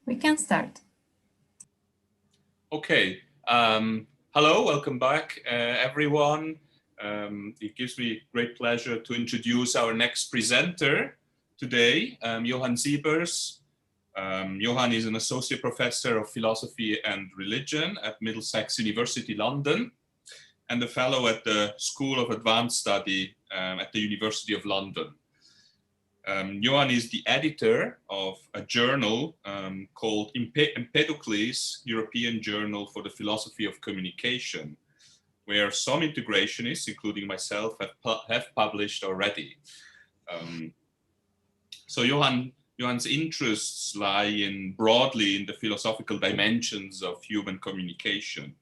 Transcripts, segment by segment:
We can start. Okay. Hello, welcome back, everyone. It gives me great pleasure to introduce our next presenter today, Johan Siebers. Johan is an associate professor of philosophy and religion at Middlesex University, London, and a fellow at the School of Advanced Study at the University of London. Johan is the editor of a journal called Empedocles, European Journal for the Philosophy of Communication, where some integrationists, including myself, have published already. So Johan's interests lie broadly in the philosophical dimensions of human communication.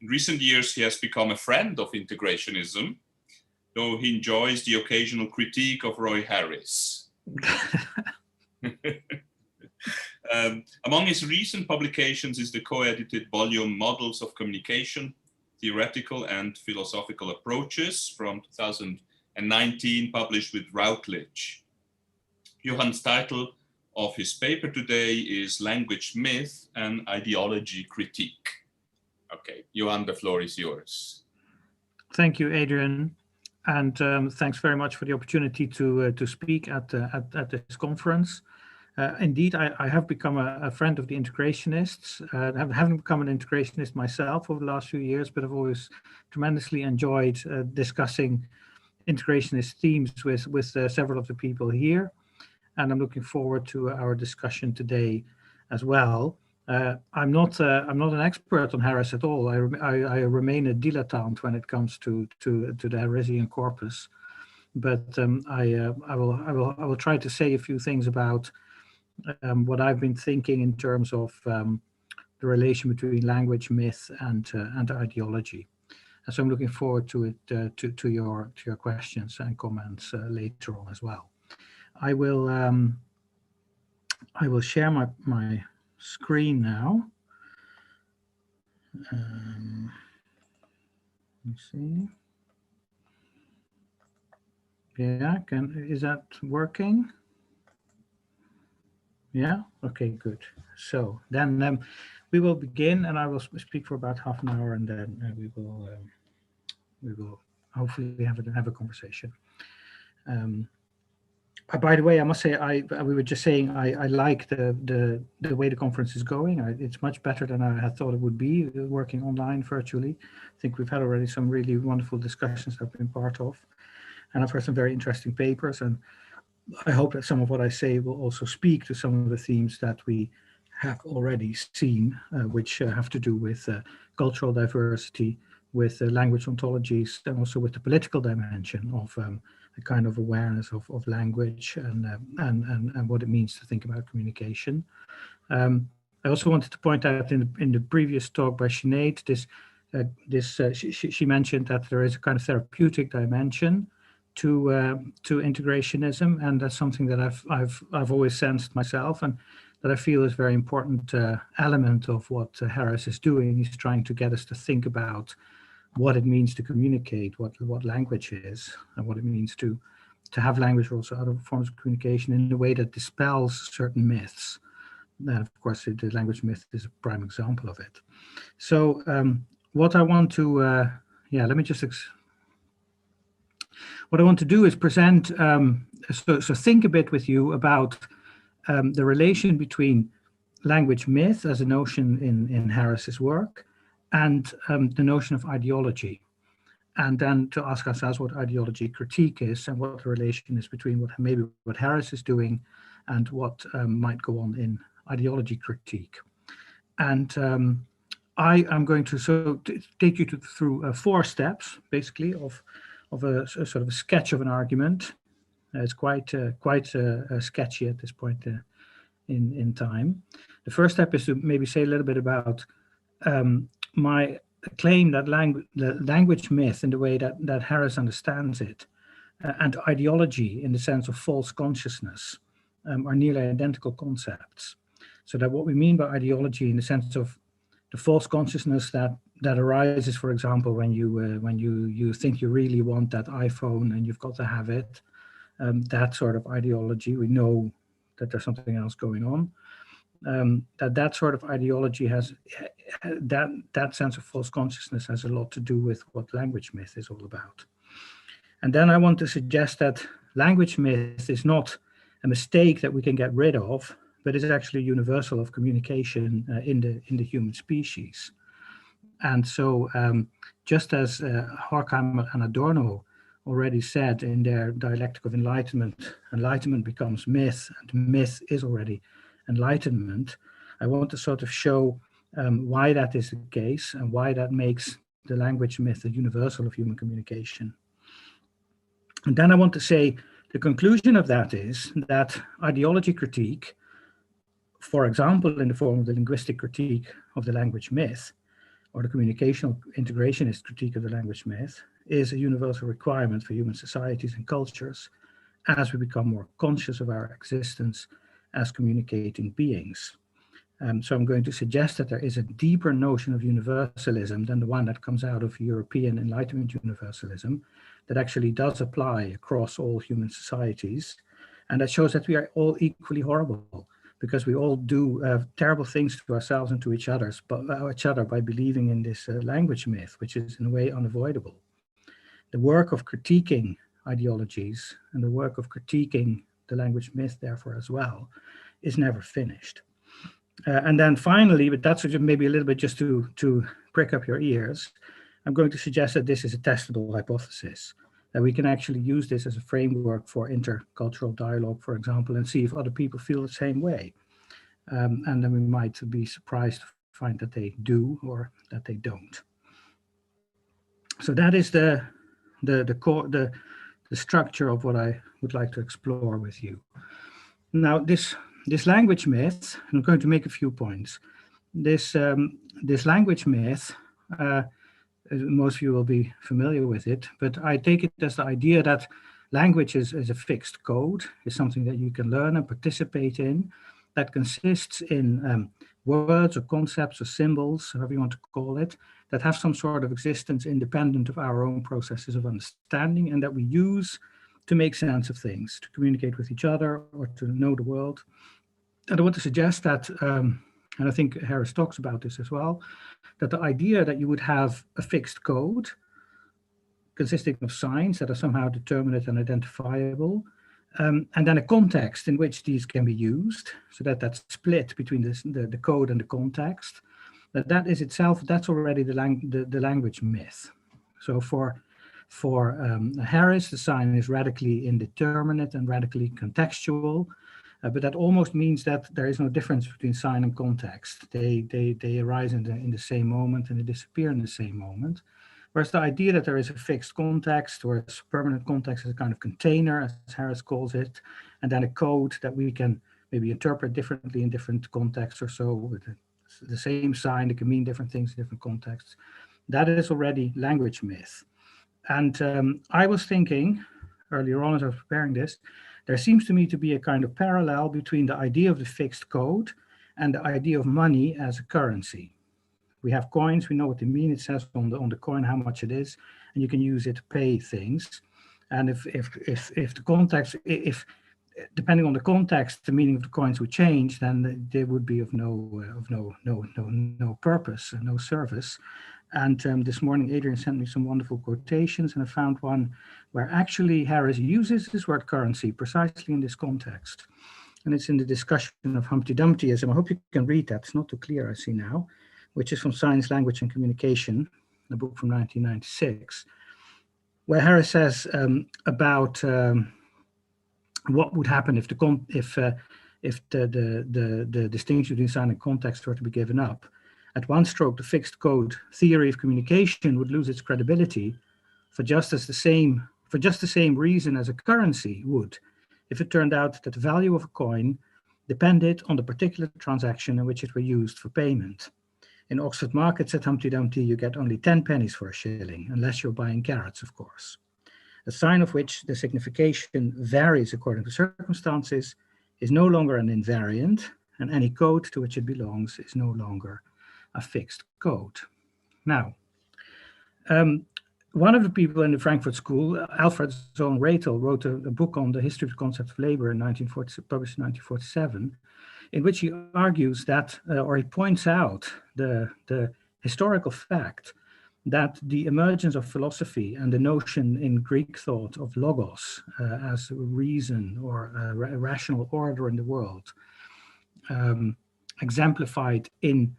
In recent years, he has become a friend of integrationism, though he enjoys the occasional critique of Roy Harris. Among his recent publications is the co-edited volume Models of Communication, Theoretical and Philosophical Approaches from 2019, published with Routledge. Johan's title of his paper today is Language Myth and Ideology Critique. Okay, Johan, the floor is yours. Thank you, Adrian. And thanks very much for the opportunity to speak at this conference. Indeed, I have become a friend of the integrationists. I haven't become an integrationist myself over the last few years, but I've always tremendously enjoyed discussing integrationist themes with several of the people here. And I'm looking forward to our discussion today as well. I'm not an expert on Harris at all. I remain a dilettante when it comes to the Harrisian corpus, but I will try to say a few things about what I've been thinking in terms of the relation between language, myth, and ideology. And so I'm looking forward to it to your questions and comments later on as well. I will share my screen now. Let's see. Yeah, is that working? Yeah, okay, good. So then we will begin, and I will speak for about half an hour, and then we will hopefully have a conversation. By the way, I must say, we were just saying I like the way the conference is going. It's much better than I had thought it would be, working online virtually. I think we've had already some really wonderful discussions that I've been part of, and I've heard some very interesting papers, and I hope that some of what I say will also speak to some of the themes that we have already seen, which have to do with cultural diversity, with language ontologies, and also with the political dimension of a kind of awareness of language and what it means to think about communication. I also wanted to point out in the previous talk by Sinead, she mentioned that there is a kind of therapeutic dimension to integrationism, and that's something that I've always sensed myself, and that I feel is a very important element of what Harris is doing. He's trying to get us to think about what it means to communicate, what language is, and what it means to have language or also other forms of communication in a way that dispels certain myths. And of course, the language myth is a prime example of it. So what I want to, what I want to do is present, so think a bit with you about the relation between language myth as a notion in Harris's work and the notion of ideology, and then to ask ourselves what ideology critique is and what the relation is between what Harris is doing and what might go on in ideology critique. And I am going to take you through 4 steps, basically, of a sort of a sketch of an argument. It's quite sketchy at this point in time. The first step is to maybe say a little bit about my claim that the language myth in the way that Harris understands it, and ideology in the sense of false consciousness are nearly identical concepts. So that what we mean by ideology in the sense of the false consciousness that arises, for example, when you think you really want that iPhone and you've got to have it, that sort of ideology, we know that there's something else going on. that sort of ideology has, that sense of false consciousness has a lot to do with what language myth is all about. And then I want to suggest that language myth is not a mistake that we can get rid of, but is actually universal of communication in the human species. And so just as Horkheimer and Adorno already said in their dialectic of enlightenment, enlightenment becomes myth, and myth is already enlightenment. I want to sort of show why that is the case and why that makes the language myth a universal of human communication. And then I want to say the conclusion of that is that ideology critique, for example, in the form of the linguistic critique of the language myth, or the communicational integrationist critique of the language myth, is a universal requirement for human societies and cultures as we become more conscious of our existence as communicating beings. So I'm going to suggest that there is a deeper notion of universalism than the one that comes out of European Enlightenment universalism that actually does apply across all human societies. And that shows that we are all equally horrible because we all do terrible things to ourselves and to each other by believing in this language myth, which is in a way unavoidable. The work of critiquing ideologies and the work of critiquing the language myth, therefore, as well, is never finished. And then finally, but that's maybe a little bit just to prick up your ears, I'm going to suggest that this is a testable hypothesis, that we can actually use this as a framework for intercultural dialogue, for example, and see if other people feel the same way. And then we might be surprised to find that they do or that they don't. So that is the structure of what I would like to explore with you. Now, this language myth, I'm going to make a few points. This language myth, most of you will be familiar with it, but I take it as the idea that language is a fixed code, is something that you can learn and participate in, that consists in words or concepts or symbols, however you want to call it, that have some sort of existence independent of our own processes of understanding and that we use to make sense of things, to communicate with each other or to know the world. And I want to suggest that, and I think Harris talks about this as well, that the idea that you would have a fixed code consisting of signs that are somehow determinate and identifiable, and then a context in which these can be used, so that that's split between the code and the context, that is itself, that's already the language myth. So for Harris, the sign is radically indeterminate and radically contextual, but that almost means that there is no difference between sign and context. They arise in the same moment and they disappear in the same moment. Whereas the idea that there is a fixed context or a permanent context is a kind of container, as Harris calls it, and then a code that we can maybe interpret differently in different contexts or so, with the same sign that can mean different things in different contexts. That is already language myth. And I was thinking earlier on as I was preparing this, there seems to me to be a kind of parallel between the idea of the fixed code and the idea of money as a currency. We have coins, we know what they mean, it says on the coin how much it is, and you can use it to pay things. And if the context, if depending on the context, the meaning of the coins would change, then they would be of no purpose and no service. And this morning, Adrian sent me some wonderful quotations, and I found one where actually Harris uses this word currency precisely in this context. And it's in the discussion of Humpty Dumptyism. I hope you can read that. It's not too clear, I see now, which is from Science, Language and Communication, a book from 1996, where Harris says about what would happen if the distinction between sign and context were to be given up. At one stroke, the fixed code theory of communication would lose its credibility for just the same reason as a currency would, if it turned out that the value of a coin depended on the particular transaction in which it were used for payment. In Oxford markets at Humpty Dumpty, you get only 10 pennies for a shilling, unless you're buying carrots, of course. A sign of which the signification varies according to circumstances is no longer an invariant, and any code to which it belongs is no longer a fixed code. Now, one of the people in the Frankfurt School, Alfred Zohn Rethel, wrote a book on the history of the concept of labor in published in 1947, in which he argues that, or he points out the historical fact that the emergence of philosophy and the notion in Greek thought of logos as reason or a rational order in the world, exemplified in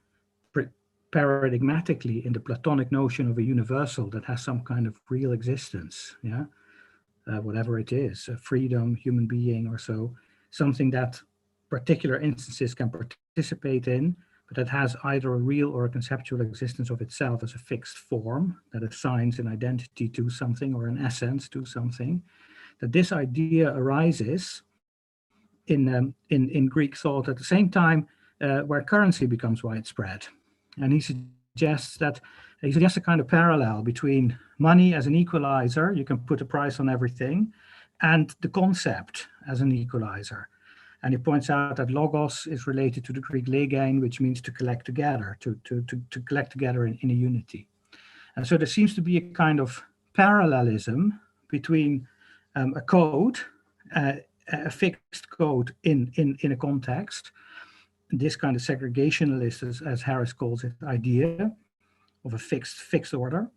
paradigmatically in the Platonic notion of a universal that has some kind of real existence, yeah, whatever it is, freedom, human being or so, something that particular instances can participate in, but that has either a real or a conceptual existence of itself as a fixed form that assigns an identity to something or an essence to something, that this idea arises in Greek thought at the same time where currency becomes widespread. And he suggests a kind of parallel between money as an equalizer, you can put a price on everything, and the concept as an equalizer. And he points out that logos is related to the Greek legein, which means to collect together, to collect together in a unity. And so there seems to be a kind of parallelism between a code, a fixed code in a context, this kind of segregationalist, as Harris calls it, idea of a fixed order,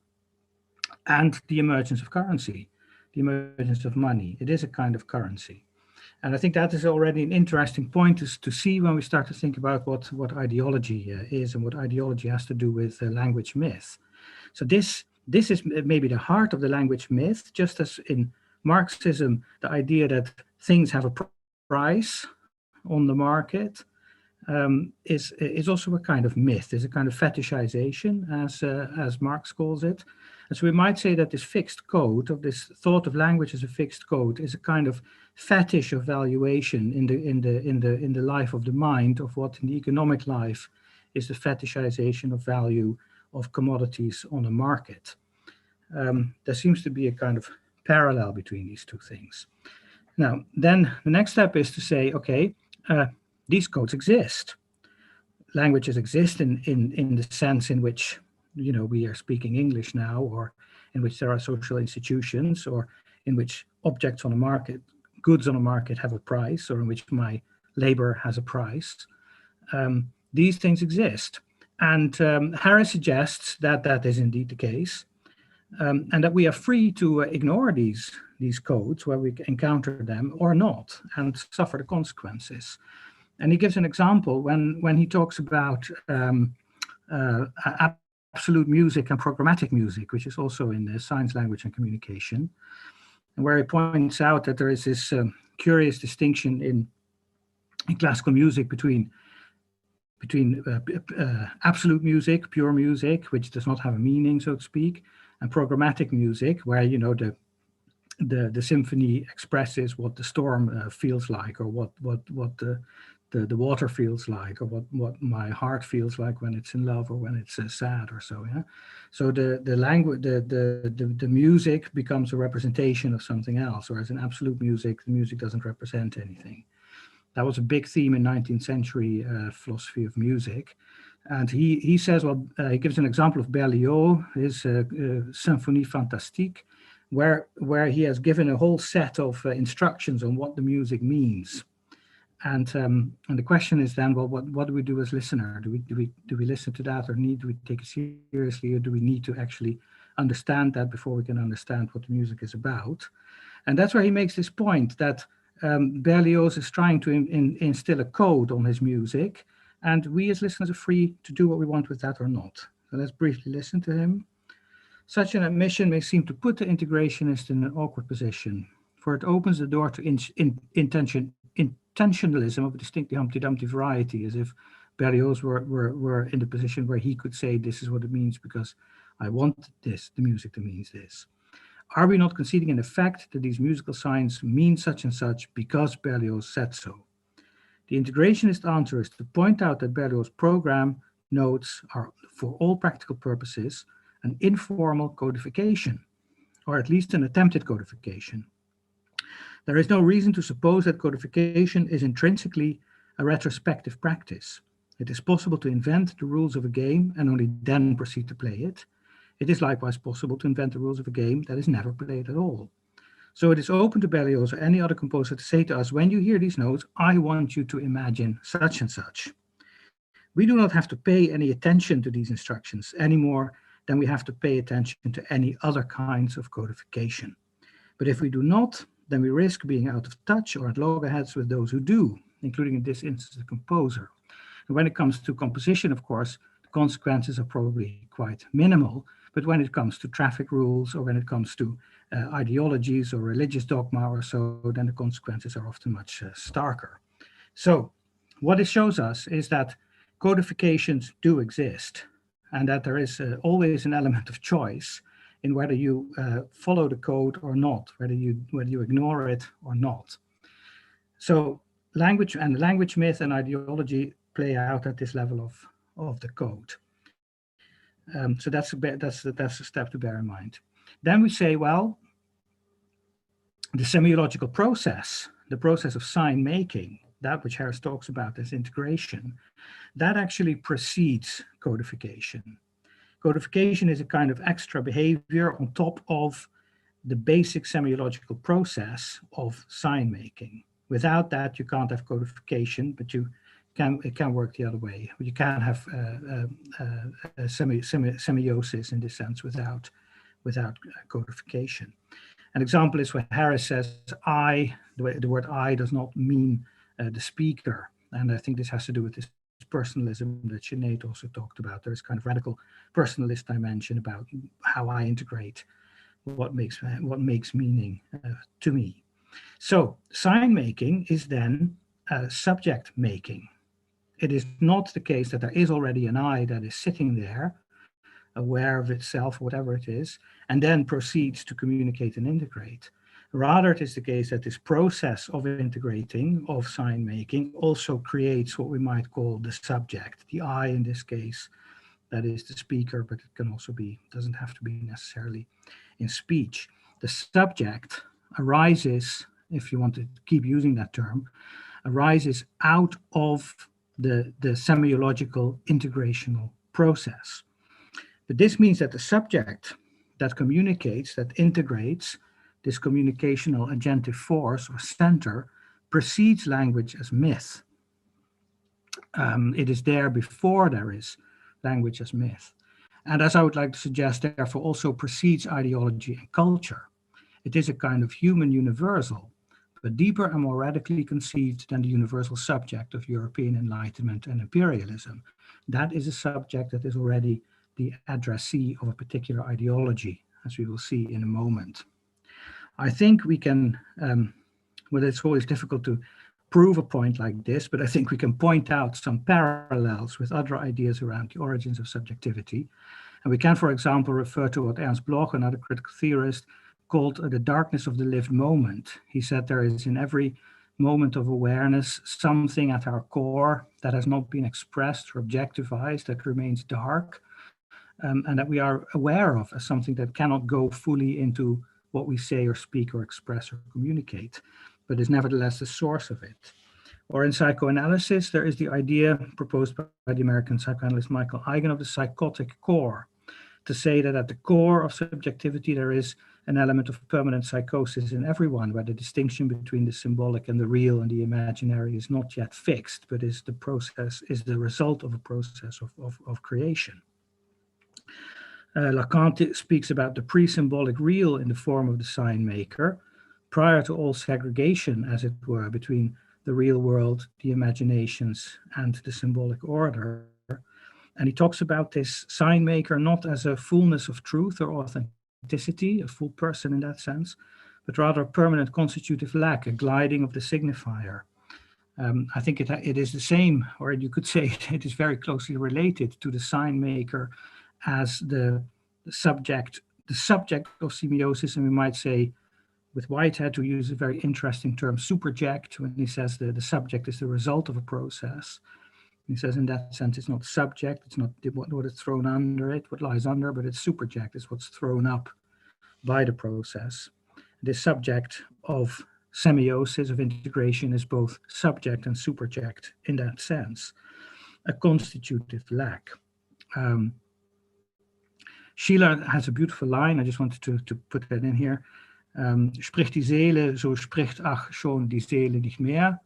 and the emergence of currency, the emergence of money. It is a kind of currency. And I think that is already an interesting point to see when we start to think about what ideology is and what ideology has to do with language myth. So this is maybe the heart of the language myth, just as in Marxism, the idea that things have a price on the market is also a kind of myth, is a kind of fetishization, as Marx calls it. And so we might say that this fixed code, of this thought of language as a fixed code, is a kind of fetish of valuation in the life of the mind, of what in the economic life is the fetishization of value of commodities on a market. There seems to be a kind of parallel between these two things. Now, then the next step is to say, okay, these codes exist. Languages exist in the sense in which, we are speaking English now, or in which there are social institutions, or in which objects on a market, goods on a market have a price, or in which my labor has a price. These things exist. And Harris suggests that that is indeed the case, and that we are free to ignore these codes where we encounter them or not, and suffer the consequences. And he gives an example when he talks about absolute music and programmatic music, which is also in the science, language, and communication, and where he points out that there is this curious distinction in classical music between absolute music, pure music, which does not have a meaning, so to speak, and programmatic music, where the symphony expresses what the storm feels like, or what the water feels like, or what my heart feels like when it's in love or when it's sad or so. Yeah. So the language, the music becomes a representation of something else, whereas in absolute music, the music doesn't represent anything. That was a big theme in 19th century philosophy of music. And he says, well, he gives an example of Berlioz, his Symphonie Fantastique, where he has given a whole set of instructions on what the music means. And the question is then, well, what do we do as listener? Do we listen to that, or do we take it seriously, or do we need to actually understand that before we can understand what the music is about? And that's where he makes this point that Berlioz is trying to instill a code on his music, and we as listeners are free to do what we want with that or not. So let's briefly listen to him. Such an admission may seem to put the integrationist in an awkward position, for it opens the door to intentionalism of a distinctly Humpty Dumpty variety, as if Berlioz were in the position where he could say, this is what it means because I want this, the music that means this. Are we not conceding in effect that these musical signs mean such and such because Berlioz said so? The integrationist answer is to point out that Berlioz's program notes are, for all practical purposes, an informal codification, or at least an attempted codification. There is no reason to suppose that codification is intrinsically a retrospective practice. It is possible to invent the rules of a game and only then proceed to play it. It is likewise possible to invent the rules of a game that is never played at all. So it is open to Berlioz or any other composer to say to us, when you hear these notes, I want you to imagine such and such. We do not have to pay any attention to these instructions any more than we have to pay attention to any other kinds of codification. But if we do not, then we risk being out of touch or at loggerheads with those who do, including in this instance the composer. And when it comes to composition, of course, the consequences are probably quite minimal. But when it comes to traffic rules, or when it comes to ideologies or religious dogma or so, then the consequences are often much starker. So what it shows us is that codifications do exist, and that there is always an element of choice in whether you follow the code or not, whether you ignore it or not. So language myth and ideology play out at this level of the code. So that's a step to bear in mind. Then we say, well, the semiological process, the process of sign making, that which Harris talks about as integration, that actually precedes codification. Codification is a kind of extra behavior on top of the basic semiological process of sign making. Without that, you can't have codification, but it can work the other way. You can have semiosis in this sense without codification. An example is where Harris says I, the word I does not mean the speaker. And I think this has to do with this personalism that Sinead also talked about. There is kind of radical personalist dimension about how I integrate what makes meaning to me. So sign making is then subject making. It is not the case that there is already an I that is sitting there, aware of itself, whatever it is, and then proceeds to communicate and integrate. Rather, it is the case that this process of integrating, of sign making, also creates what we might call the subject, the I in this case, that is the speaker, but it can also be, doesn't have to be necessarily in speech. The subject arises, if you want to keep using that term, arises out of the semiological integrational process. But this means that the subject that communicates, that integrates, this communicational agentive force or center, precedes language as myth. It is there before there is language as myth. And as I would like to suggest, therefore also precedes ideology and culture. It is a kind of human universal, but deeper and more radically conceived than the universal subject of European Enlightenment and imperialism. That is a subject that is already the addressee of a particular ideology, as we will see in a moment. I think we can, well, it's always difficult to prove a point like this, but I think we can point out some parallels with other ideas around the origins of subjectivity. And we can, for example, refer to what Ernst Bloch, another critical theorist, called the darkness of the lived moment. He said there is in every moment of awareness something at our core that has not been expressed or objectivized, that remains dark, and that we are aware of as something that cannot go fully into what we say or speak or express or communicate, but is nevertheless the source of it. Or in psychoanalysis, there is the idea proposed by the American psychoanalyst Michael Eigen of the psychotic core, to say that at the core of subjectivity, there is an element of permanent psychosis in everyone, where the distinction between the symbolic and the real and the imaginary is not yet fixed, but is the process, is the result of a process of creation. Lacan speaks about the pre-symbolic real in the form of the sign maker, prior to all segregation, as it were, between the real world, the imaginations, and the symbolic order. And he talks about this sign maker not as a fullness of truth or authenticity, a full person in that sense, but rather a permanent constitutive lack, a gliding of the signifier. I think it is the same, or you could say it is very closely related to the sign maker as the subject of semiosis, and we might say, with Whitehead, who uses a very interesting term, superject, when he says the subject is the result of a process. He says in that sense, it's not subject, it's not what is thrown under it, what lies under, but it's superject, it's what's thrown up by the process. The subject of semiosis, of integration, is both subject and superject in that sense, a constitutive lack. Schiller has a beautiful line, I just wanted to put that in here. Spricht die Seele, so spricht ach schon die Seele nicht mehr.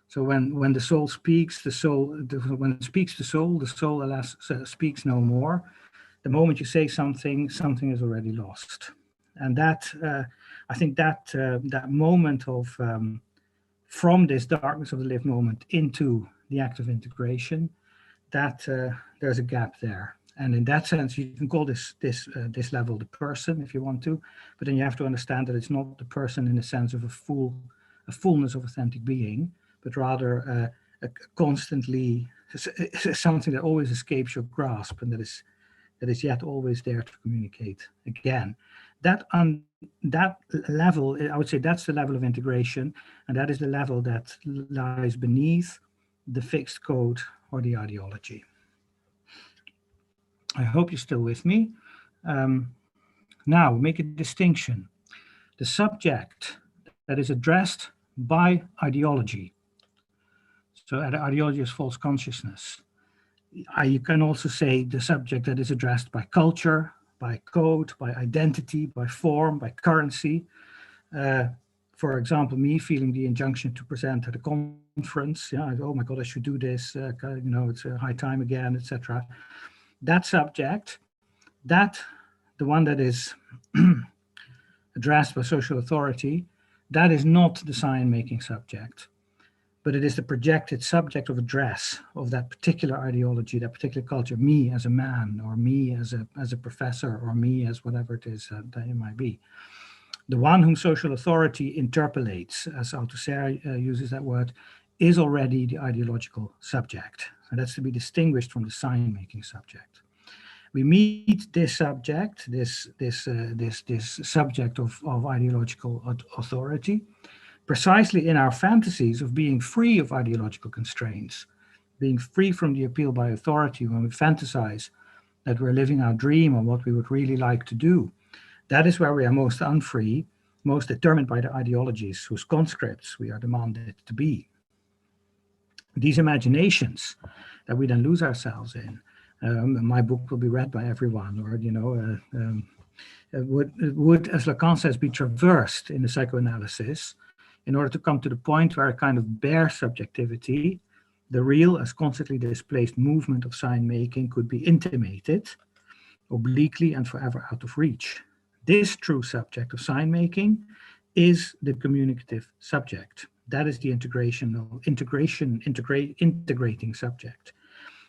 So when the soul speaks, when it speaks the soul alas speaks no more. The moment you say something, something is already lost. And that, I think that moment of, from this darkness of the lived moment into the act of integration, that there's a gap there. And in that sense, you can call this level the person if you want to, but then you have to understand that it's not the person in the sense of a fullness of authentic being, but rather a constantly something that always escapes your grasp and that is yet always there to communicate again. That level, I would say that's the level of integration, and that is the level that lies beneath the fixed code or the ideology. I hope you're still with me. Now, make a distinction. The subject that is addressed by ideology, so ideology is false consciousness. You can also say the subject that is addressed by culture, by code, by identity, by form, by currency. For example, me feeling the injunction to present at a conference, yeah, oh my God, I should do this, it's a high time again, etc. That subject, the one that is addressed by social authority, that is not the sign-making subject, but it is the projected subject of address of that particular ideology, that particular culture, me as a man, or me as a professor, or me as whatever it is that it might be. The one whom social authority interpolates, as Althusser uses that word, is already the ideological subject. And that's to be distinguished from the sign-making subject. We meet this subject, this subject of ideological authority, precisely in our fantasies of being free of ideological constraints, being free from the appeal by authority when we fantasize that we're living our dream or what we would really like to do. That is where we are most unfree, most determined by the ideologies whose conscripts we are demanded to be. These imaginations that we then lose ourselves in, my book will be read by everyone, or, would, as Lacan says, be traversed in the psychoanalysis in order to come to the point where a kind of bare subjectivity, the real as constantly displaced movement of sign-making, could be intimated, obliquely and forever out of reach. This true subject of sign-making is the communicative subject. That is the integrating subject.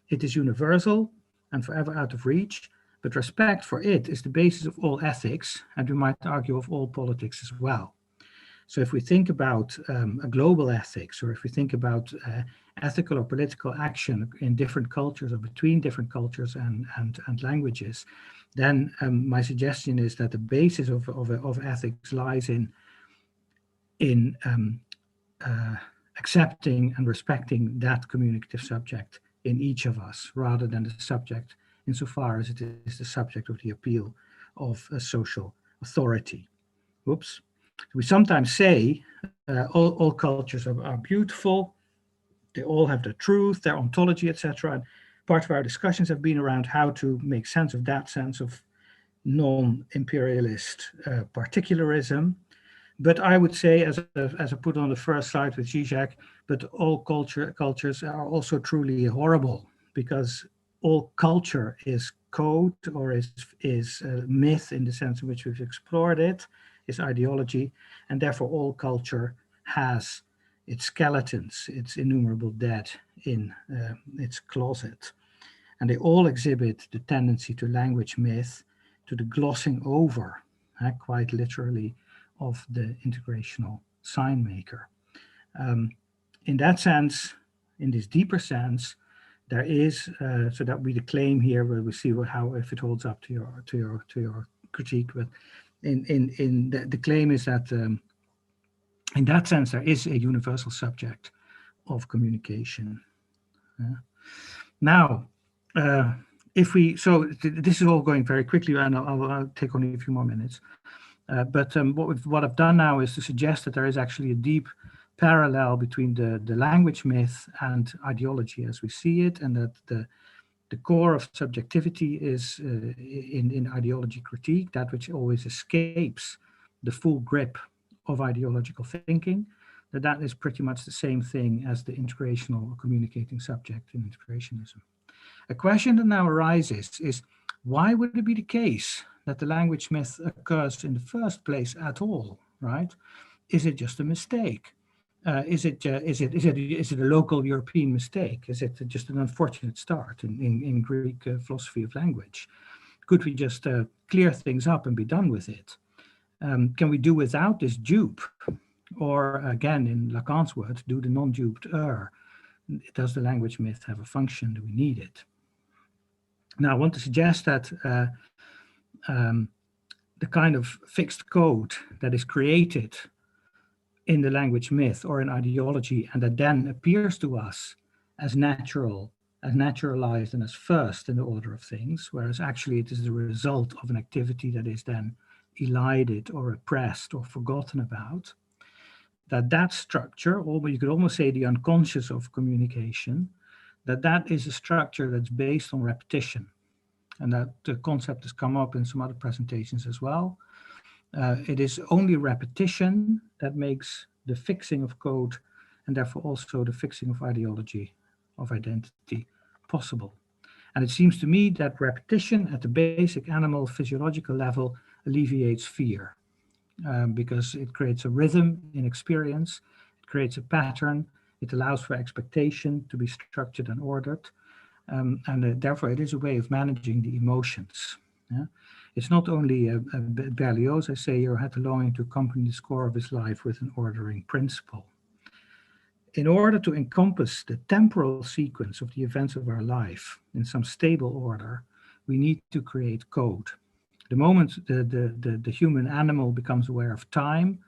It is universal and forever out of reach, but respect for it is the basis of all ethics, and we might argue of all politics as well. So if we think about a global ethics, or if we think about ethical or political action in different cultures or between different cultures and languages, then my suggestion is that the basis of ethics lies in accepting and respecting that communicative subject in each of us, rather than the subject insofar as it is the subject of the appeal of a social authority. Whoops. We sometimes say all cultures are beautiful, they all have the truth, their ontology, etc. And part of our discussions have been around how to make sense of that sense of non-imperialist particularism. But I would say, as I put on the first slide with Zizek, but all cultures are also truly horrible, because all culture is code, or is myth in the sense in which we've explored it, is ideology, and therefore all culture has its skeletons, its innumerable dead in its closet. And they all exhibit the tendency to language myth, to the glossing over, quite literally, of the integrational sign maker. In that sense, in this deeper sense, there is, so that we claim here, where we see how, if it holds up to your critique, but the claim is that in that sense there is a universal subject of communication. Now, this is all going very quickly, and I'll take only a few more minutes. But what I've done now is to suggest that there is actually a deep parallel between the language myth and ideology as we see it, and that the core of subjectivity is in ideology critique, that which always escapes the full grip of ideological thinking, that is pretty much the same thing as the integrational or communicating subject in integrationism. A question that now arises is, why would it be the case that the language myth occurs in the first place at all, right? Is it just a mistake? Is it a local European mistake? Is it just an unfortunate start in Greek philosophy of language? Could we just clear things up and be done with it? Can we do without this dupe? Or again, in Lacan's words, do the non-duped err? Does the language myth have a function? Do we need it? Now, I want to suggest that the kind of fixed code that is created in the language myth or in ideology, and that then appears to us as natural, as naturalized and as first in the order of things, whereas actually it is the result of an activity that is then elided or repressed or forgotten about, that structure, or you could almost say the unconscious of communication, that is a structure that's based on repetition. And that the concept has come up in some other presentations as well. It is only repetition that makes the fixing of code, and therefore also the fixing of ideology, of identity, possible. And it seems to me that repetition at the basic animal physiological level alleviates fear, because it creates a rhythm in experience, it creates a pattern, it allows for expectation to be structured and ordered, and therefore it is a way of managing the emotions. Yeah? It's not only Berlioz, I say, here had the longing to accompany the score of his life with an ordering principle. In order to encompass the temporal sequence of the events of our life in some stable order, we need to create code. The moment the human animal becomes aware of time,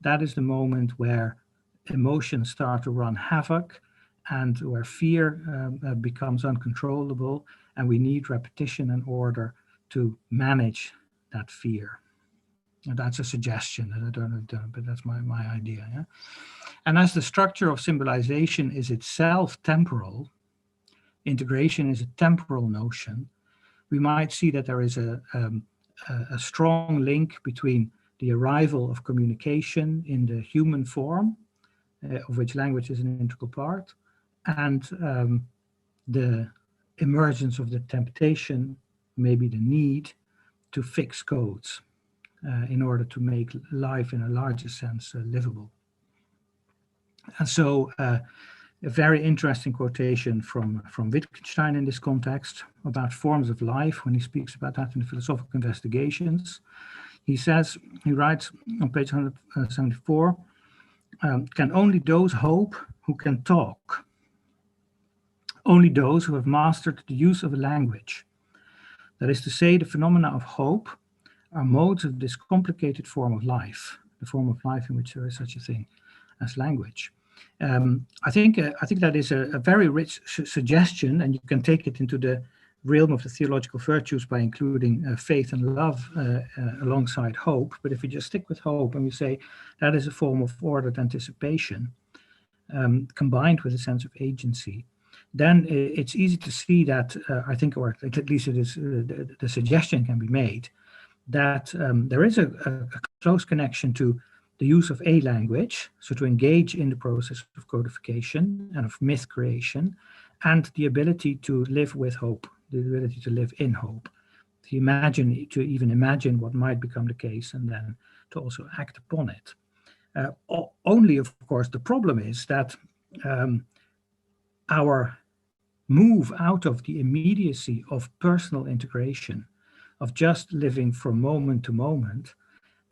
that is the moment where emotions start to run havoc and where fear becomes uncontrollable, and we need repetition and order to manage that fear. And that's a suggestion, and I don't know, but that's my idea. Yeah? And as the structure of symbolization is itself temporal, integration is a temporal notion, we might see that there is a strong link between the arrival of communication in the human form, of which language is an integral part, and the emergence of the temptation, maybe the need to fix codes in order to make life in a larger sense livable. And so a very interesting quotation from Wittgenstein in this context about forms of life, when he speaks about that in the Philosophical Investigations. He says, he writes on page 174, can only those hope who can talk? Only those who have mastered the use of a language. That is to say, the phenomena of hope are modes of this complicated form of life, the form of life in which there is such a thing as language. I think that is a very rich suggestion, and you can take it into the realm of the theological virtues by including faith and love alongside hope. But if we just stick with hope and we say that is a form of ordered anticipation combined with a sense of agency, then it's easy to see that, I think, or at least it is, the suggestion can be made that there is a close connection to the use of a language, so to engage in the process of codification and of myth creation, and the ability to live with hope, the ability to live in hope, to even imagine what might become the case, and then to also act upon it. Only, of course, the problem is that our move out of the immediacy of personal integration, of just living from moment to moment,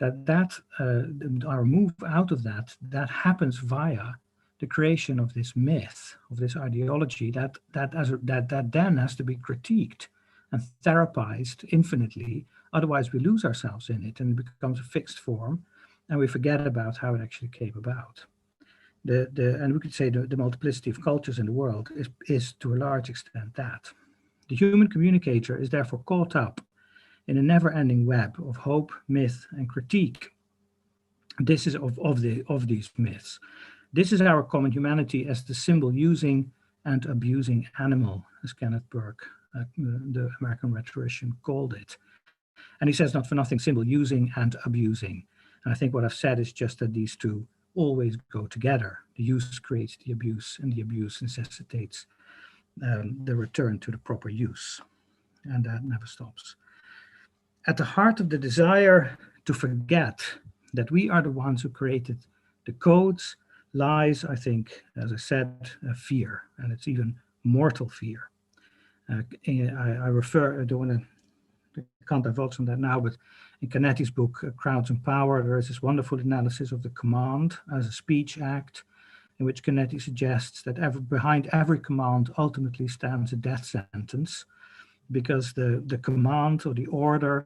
our move out of that happens via the creation of this myth, of this ideology that then has to be critiqued and therapized infinitely. Otherwise, we lose ourselves in it, and it becomes a fixed form, and we forget about how it actually came about. And we could say the multiplicity of cultures in the world is to a large extent that. The human communicator is therefore caught up in a never-ending web of hope, myth, and critique. This is of these myths. This is our common humanity as the symbol-using and abusing animal, as Kenneth Burke, the American rhetorician, called it. And he says, not for nothing, symbol-using and abusing. And I think what I've said is just that these two always go together. The use creates the abuse, and the abuse necessitates the return to the proper use. And that never stops. At the heart of the desire to forget that we are the ones who created the codes lies, I think, as I said, fear, and it's even mortal fear. I refer, I don't want to, can't divulge on that now, but in Canetti's book, Crowds and Power, there is this wonderful analysis of the command as a speech act, in which Canetti suggests that behind every command ultimately stands a death sentence, because the command or the order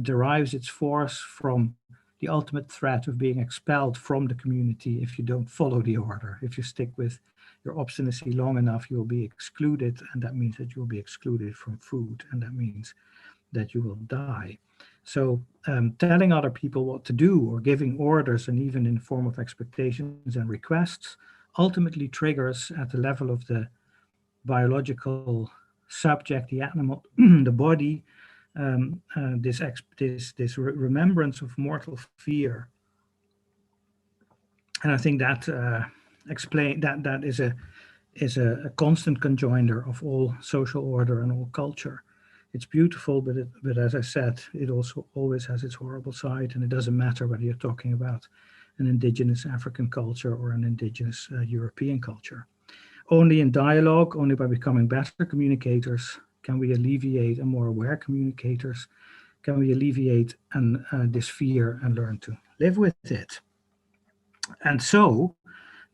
derives its force from the ultimate threat of being expelled from the community if you don't follow the order. If you stick with your obstinacy long enough, you will be excluded, and that means that you will be excluded from food, and that means that you will die. So telling other people what to do or giving orders, and even in the form of expectations and requests, ultimately triggers at the level of the biological subject, the animal, the body, this remembrance of mortal fear. And I think that that is a constant conjoinder of all social order and all culture. It's beautiful, but as I said, it also always has its horrible side, and it doesn't matter whether you're talking about an indigenous African culture or an indigenous European culture. Only in dialogue, only by becoming better communicators, can we alleviate, and more aware communicators, can we alleviate this fear and learn to live with it. And so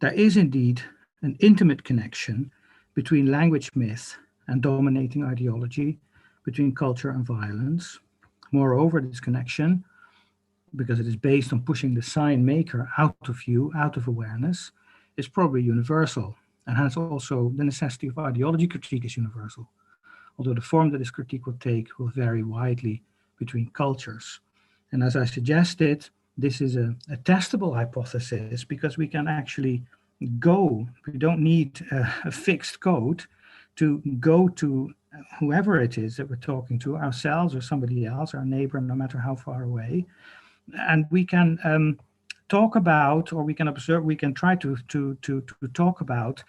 there is indeed an intimate connection between language myth and dominating ideology, between culture and violence. Moreover, this connection, because it is based on pushing the sign maker out of view, out of awareness, is probably universal, and has also the necessity of ideology critique is universal, although the form that this critique will take will vary widely between cultures. And as I suggested, this is a testable hypothesis, because we can actually we don't need a fixed code to go to whoever it is that we're talking to, ourselves or somebody else, our neighbor, no matter how far away. And we can talk about, or we can observe, we can try to talk about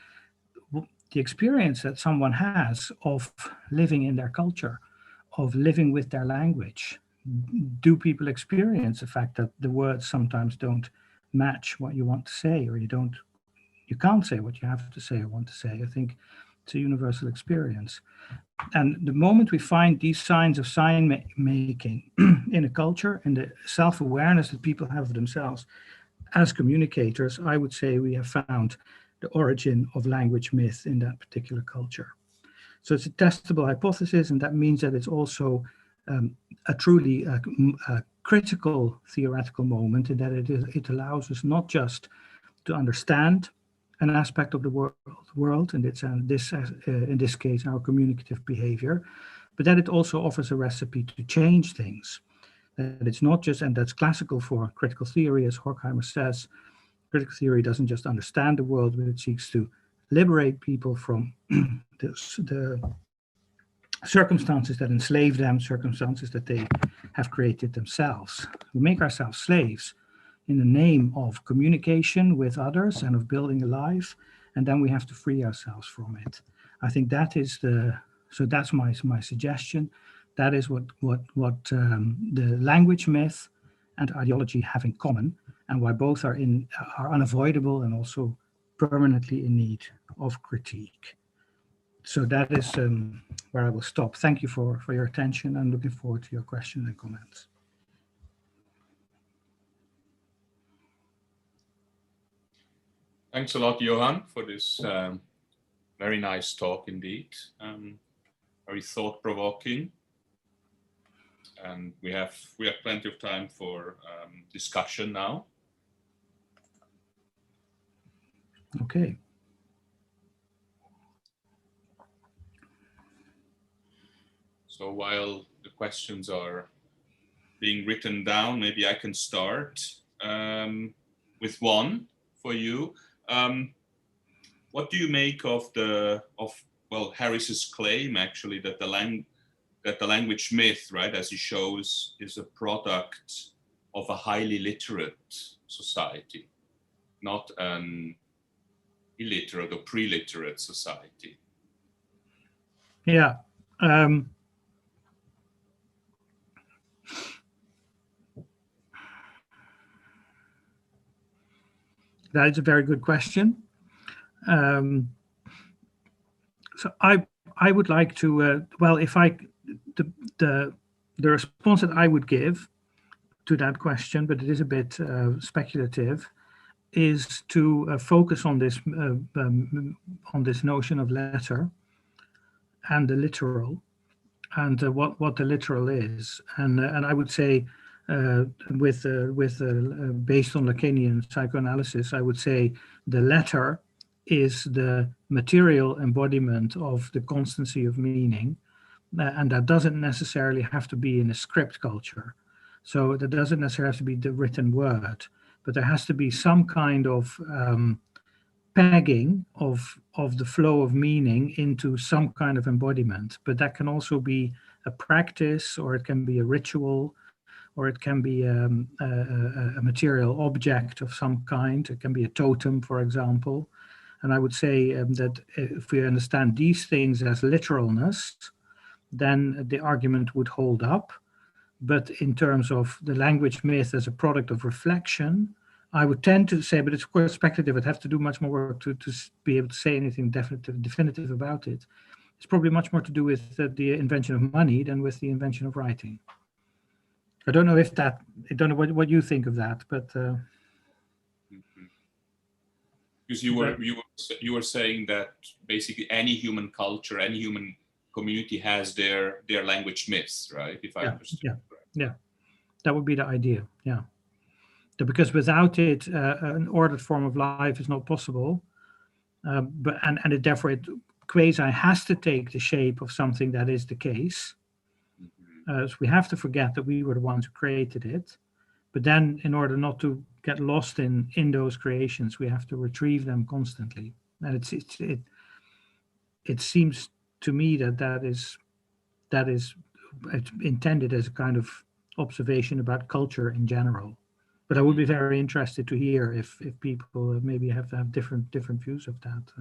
the experience that someone has of living in their culture, of living with their language. Do people experience the fact that the words sometimes don't match what you want to say, or you can't say what you have to say or want to say? I think it's a universal experience. And the moment we find these signs of sign making in a culture, in the self-awareness that people have of themselves as communicators, I would say we have found the origin of language myth in that particular culture. So it's a testable hypothesis, and that means that it's also a truly critical theoretical moment, in that it allows us not just to understand an aspect of the world, and in this case our communicative behavior, but that it also offers a recipe to change things. That it's not just, and that's classical for critical theory, as Horkheimer says, critical theory doesn't just understand the world, but it seeks to liberate people from the circumstances that enslave them, circumstances that they have created themselves. We make ourselves slaves in the name of communication with others and of building a life, and then we have to free ourselves from it. I think that is so that's my suggestion. That is what the language myth and ideology have in common, and why both are unavoidable and also permanently in need of critique. So that is where I will stop. Thank you for your attention. I'm looking forward to your questions and comments. Thanks a lot, Johan, for this very nice talk indeed. Very thought-provoking. And we have plenty of time for discussion now. Okay. So while the questions are being written down, maybe I can start with one for you. What do you make of Harris's claim, actually, that the language myth, right, as he shows, is a product of a highly literate society, not an illiterate or pre-literate society. Yeah. That is a very good question. So I would like to, well, if the response that I would give to that question, but it is a bit speculative, is to focus on this notion of letter and the literal, and what the literal is, and I would say, based on Lacanian psychoanalysis, I would say the letter is the material embodiment of the constancy of meaning, and that doesn't necessarily have to be in a script culture. So that doesn't necessarily have to be the written word, but there has to be some kind of pegging of the flow of meaning into some kind of embodiment. But that can also be a practice, or it can be a ritual, or it can be a material object of some kind. It can be a totem, for example. And I would say that if we understand these things as literalness, then the argument would hold up. But in terms of the language myth as a product of reflection, I would tend to say, but it's of course speculative, I'd have to do much more work to be able to say anything definitive about it. It's probably much more to do with the invention of money than with the invention of writing. I don't know what you think of that, but because you were saying that basically any human culture, any human community has their language myths, right? If I understood correctly. Yeah, that would be the idea. Yeah, because without it, an ordered form of life is not possible. Therefore it quasi has to take the shape of something that is the case. So we have to forget that we were the ones who created it. But then, in order not to get lost in those creations, we have to retrieve them constantly. And it seems to me that is intended as a kind of observation about culture in general. But I would be very interested to hear if people maybe have different views of that.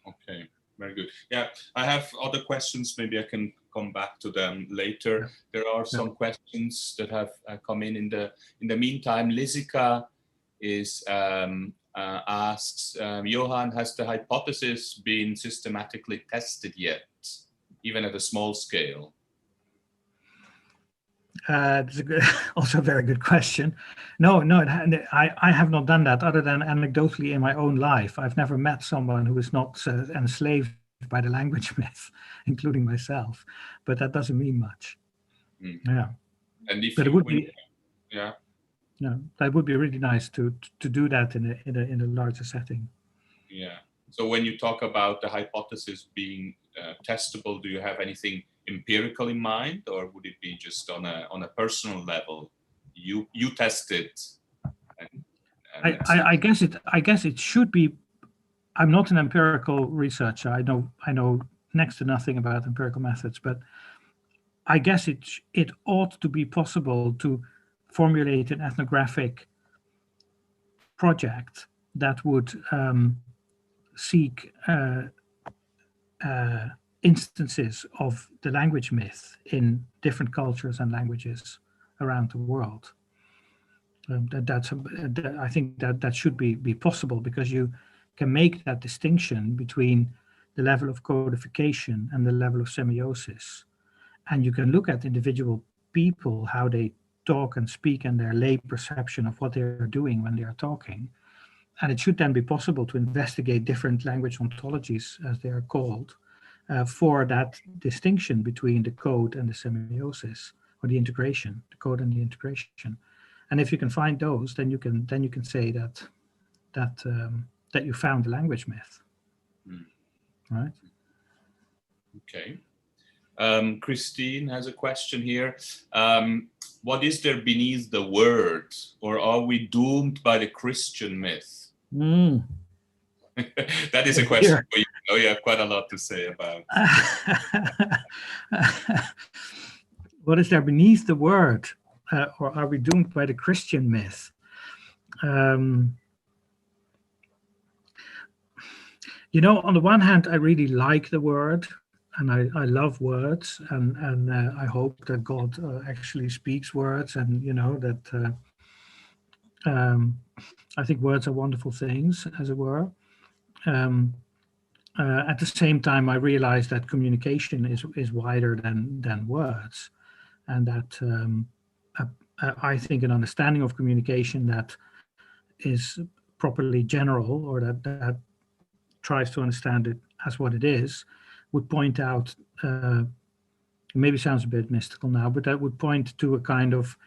Okay, very good. Yeah, I have other questions. Maybe I can come back to them later. Yeah. There are some questions that have come in the meantime. Lisica is asks, Johan, has the hypothesis been systematically tested yet, even at a small scale? It's also a very good question. No, I have not done that other than anecdotally in my own life. I've never met someone who is not enslaved by the language myth, including myself. But that doesn't mean much. Yeah. And if but it would be, yeah. No, that would be really nice to do that in a larger setting. Yeah. So when you talk about the hypothesis being testable, do you have anything empirical in mind, or would it be just on a personal level? You test it. I guess it should be. I'm not an empirical researcher. I know next to nothing about empirical methods, but I guess it ought to be possible to formulate an ethnographic project that would seek instances of the language myth in different cultures and languages around the world. I think that should be possible, because you can make that distinction between the level of codification and the level of semiosis. And you can look at individual people, how they talk and speak, and their lay perception of what they're doing when they are talking. And it should then be possible to investigate different language ontologies, as they are called, for that distinction between the code and the semiosis, or the integration, the code and the integration. And if you can find those, then you can say that you found the language myth, right? Okay. Christine has a question here. What is there beneath the word, or are we doomed by the Christian myth? That is a question for you. Oh, you have quite a lot to say about. What is there beneath the word? or are we doomed by the Christian myth? You know, on the one hand, I really like the word, and I love words, and I hope that God actually speaks words, and you know that I think words are wonderful things, as it were. At the same time, I realize that communication is wider than words, and that I think an understanding of communication that is properly general, or that tries to understand it as what it is, would point out, maybe sounds a bit mystical now, but that would point to a kind of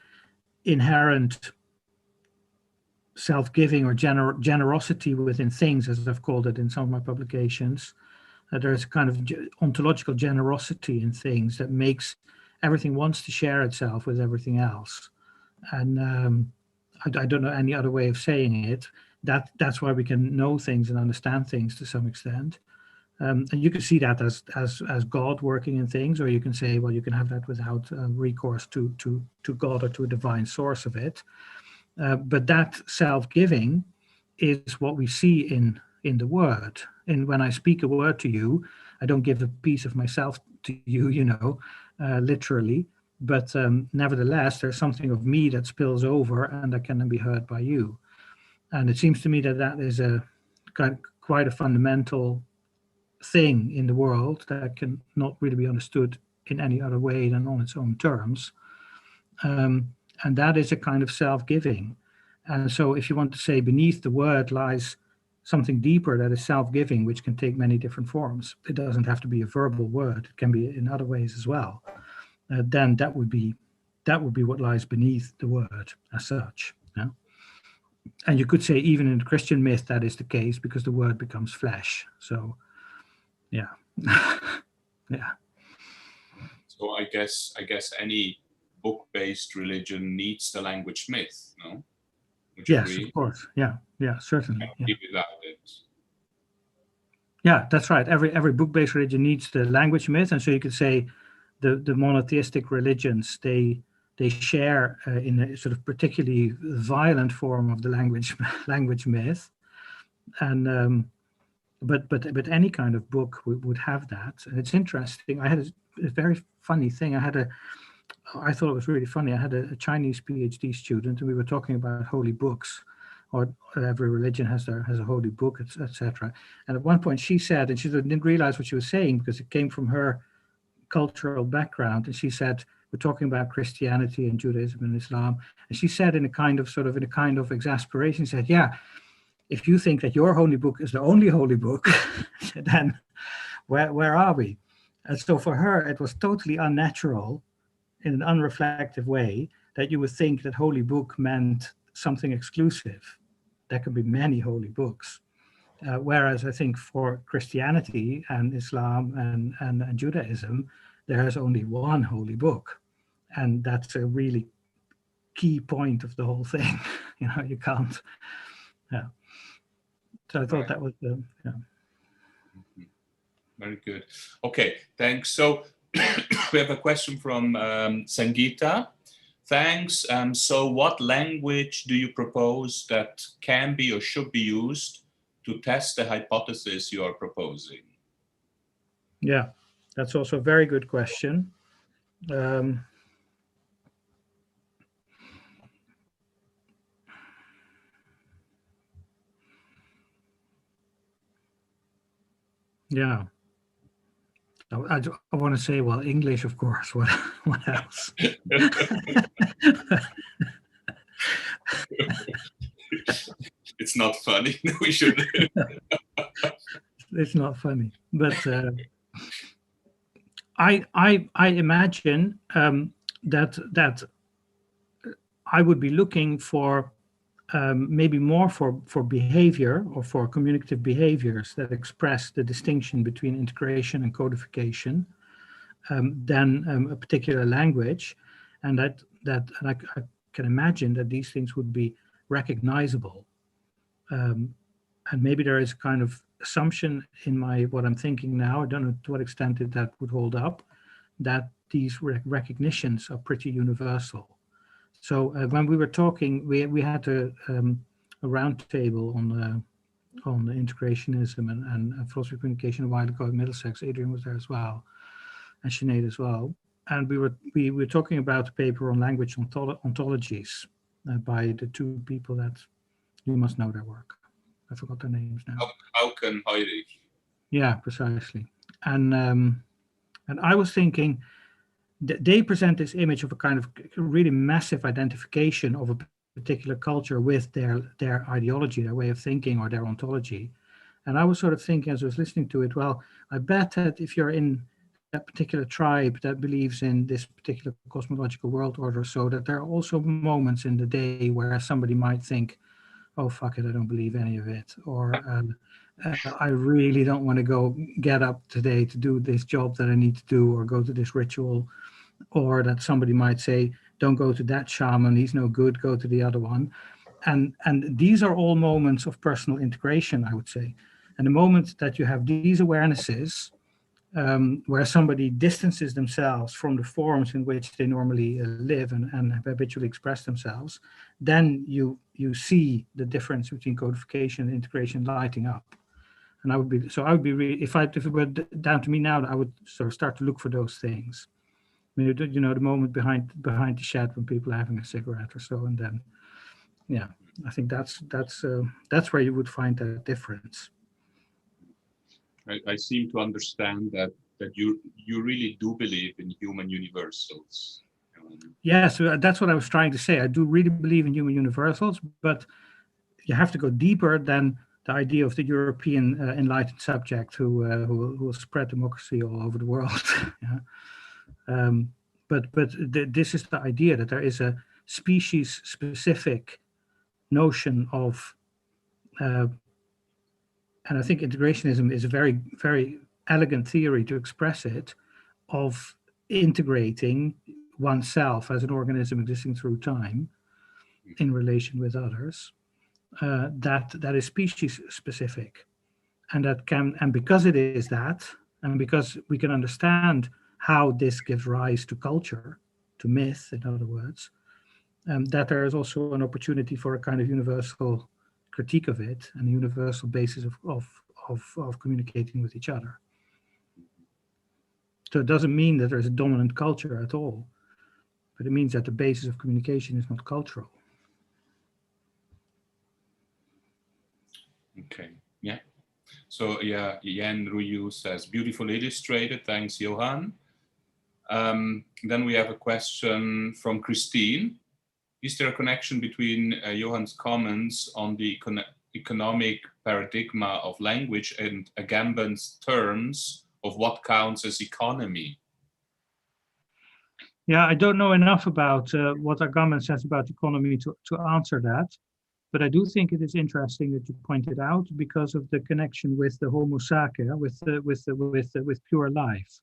inherent self-giving or generosity within things, as I've called it in some of my publications. There's a kind of ontological generosity in things that makes everything wants to share itself with everything else. And I don't know any other way of saying it. That's why we can know things and understand things to some extent. And you can see that as God working in things, or you can say, well, you can have that without recourse to God or to a divine source of it. But that self-giving is what we see in the word. And when I speak a word to you, I don't give a piece of myself to you, you know, literally. But nevertheless, there's something of me that spills over and that can then be heard by you. And it seems to me that that is quite a fundamental thing in the world that can not really be understood in any other way than on its own terms. And that is a kind of self-giving. And so if you want to say beneath the word lies something deeper that is self-giving, which can take many different forms. It doesn't have to be a verbal word. It can be in other ways as well. Then that would be what lies beneath the word as such. Yeah? And you could say even in the Christian myth that is the case, because the word becomes flesh. So, yeah, yeah. So I guess any book-based religion needs the language myth, no? Would you Yes, agree? of course. Yeah, certainly. Yeah. Without it. Yeah, that's right. Every book-based religion needs the language myth, and so you could say the monotheistic religions they share in a sort of particularly violent form of the language myth, and but any kind of book would have that. And it's interesting. I had a very funny thing. I thought it was really funny. I had a Chinese PhD student, and we were talking about holy books, or every religion has a holy book, etc. And at one point she said, and she didn't realize what she was saying because it came from her cultural background. And she said, we're talking about Christianity and Judaism and Islam. And she said in a kind of exasperation, said, yeah, if you think that your holy book is the only holy book, then where are we? And so for her, it was totally unnatural in an unreflective way that you would think that holy book meant something exclusive. There could be many holy books. Whereas I think for Christianity and Islam and Judaism, there's only one holy book. And that's a really key point of the whole thing. You know, you can't, yeah. So I thought that was, yeah. Very good. Okay, thanks. So we have a question from Sangeeta. Thanks. So what language do you propose that can be or should be used to test the hypothesis you are proposing? Yeah, that's also a very good question. Yeah. I want to say, well, English, of course. What else? It's not funny. We should. It's not funny, but I imagine that I would be looking for maybe more for behavior or for communicative behaviors that express the distinction between integration and codification than a particular language, and I can imagine that these things would be recognizable. And maybe there is a kind of assumption in what I'm thinking now, I don't know to what extent that would hold up, that these recognitions are pretty universal. So when we were talking, we had a round table on integrationism and philosophy of communication a while ago at Middlesex. Adrian was there as well, and Sinead as well. And we were talking about a paper on language ontologies by the two people that you must know their work. I forgot their names now. Auken Heinrich. Yeah, precisely. And I was thinking that they present this image of a kind of really massive identification of a particular culture with their ideology, their way of thinking, or their ontology. And I was sort of thinking as I was listening to it, well, I bet that if you're in that particular tribe that believes in this particular cosmological world order, so that there are also moments in the day where somebody might think, oh, fuck it, I don't believe any of it. Or I really don't want to go get up today to do this job that I need to do, or go to this ritual. Or that somebody might say, don't go to that shaman, he's no good, go to the other one. And these are all moments of personal integration, I would say. And the moment that you have these awarenesses, where somebody distances themselves from the forms in which they normally live and habitually express themselves, then you see the difference between codification and integration lighting up. And I would be really, if it were down to me now, I would sort of start to look for those things. I mean, you know, the moment behind the shed when people are having a cigarette or so, and then, yeah, I think that's where you would find that difference. I seem to understand that you really do believe in human universals. Yeah, so that's what I was trying to say. I do really believe in human universals, but you have to go deeper than the idea of the European enlightened subject who will spread democracy all over the world. Yeah. But this is the idea that there is a species-specific notion of, and I think integrationism is a very, very elegant theory to express it, of integrating oneself as an organism existing through time in relation with others, that is species-specific, and because it is that, and because we can understand how this gives rise to culture, to myth, in other words, that there is also an opportunity for a kind of universal critique of it and a universal basis of communicating with each other. So it doesn't mean that there's a dominant culture at all, but it means that the basis of communication is not cultural. Okay, yeah. So yeah, Yen Ruyu says, beautifully illustrated, thanks Johan. Then we have a question from Christine. Is there a connection between Johan's comments on the economic paradigma of language and Agamben's terms of what counts as economy? Yeah, I don't know enough about what Agamben says about economy to answer that. But I do think it is interesting that you pointed out, because of the connection with the Homo sacer, with pure life,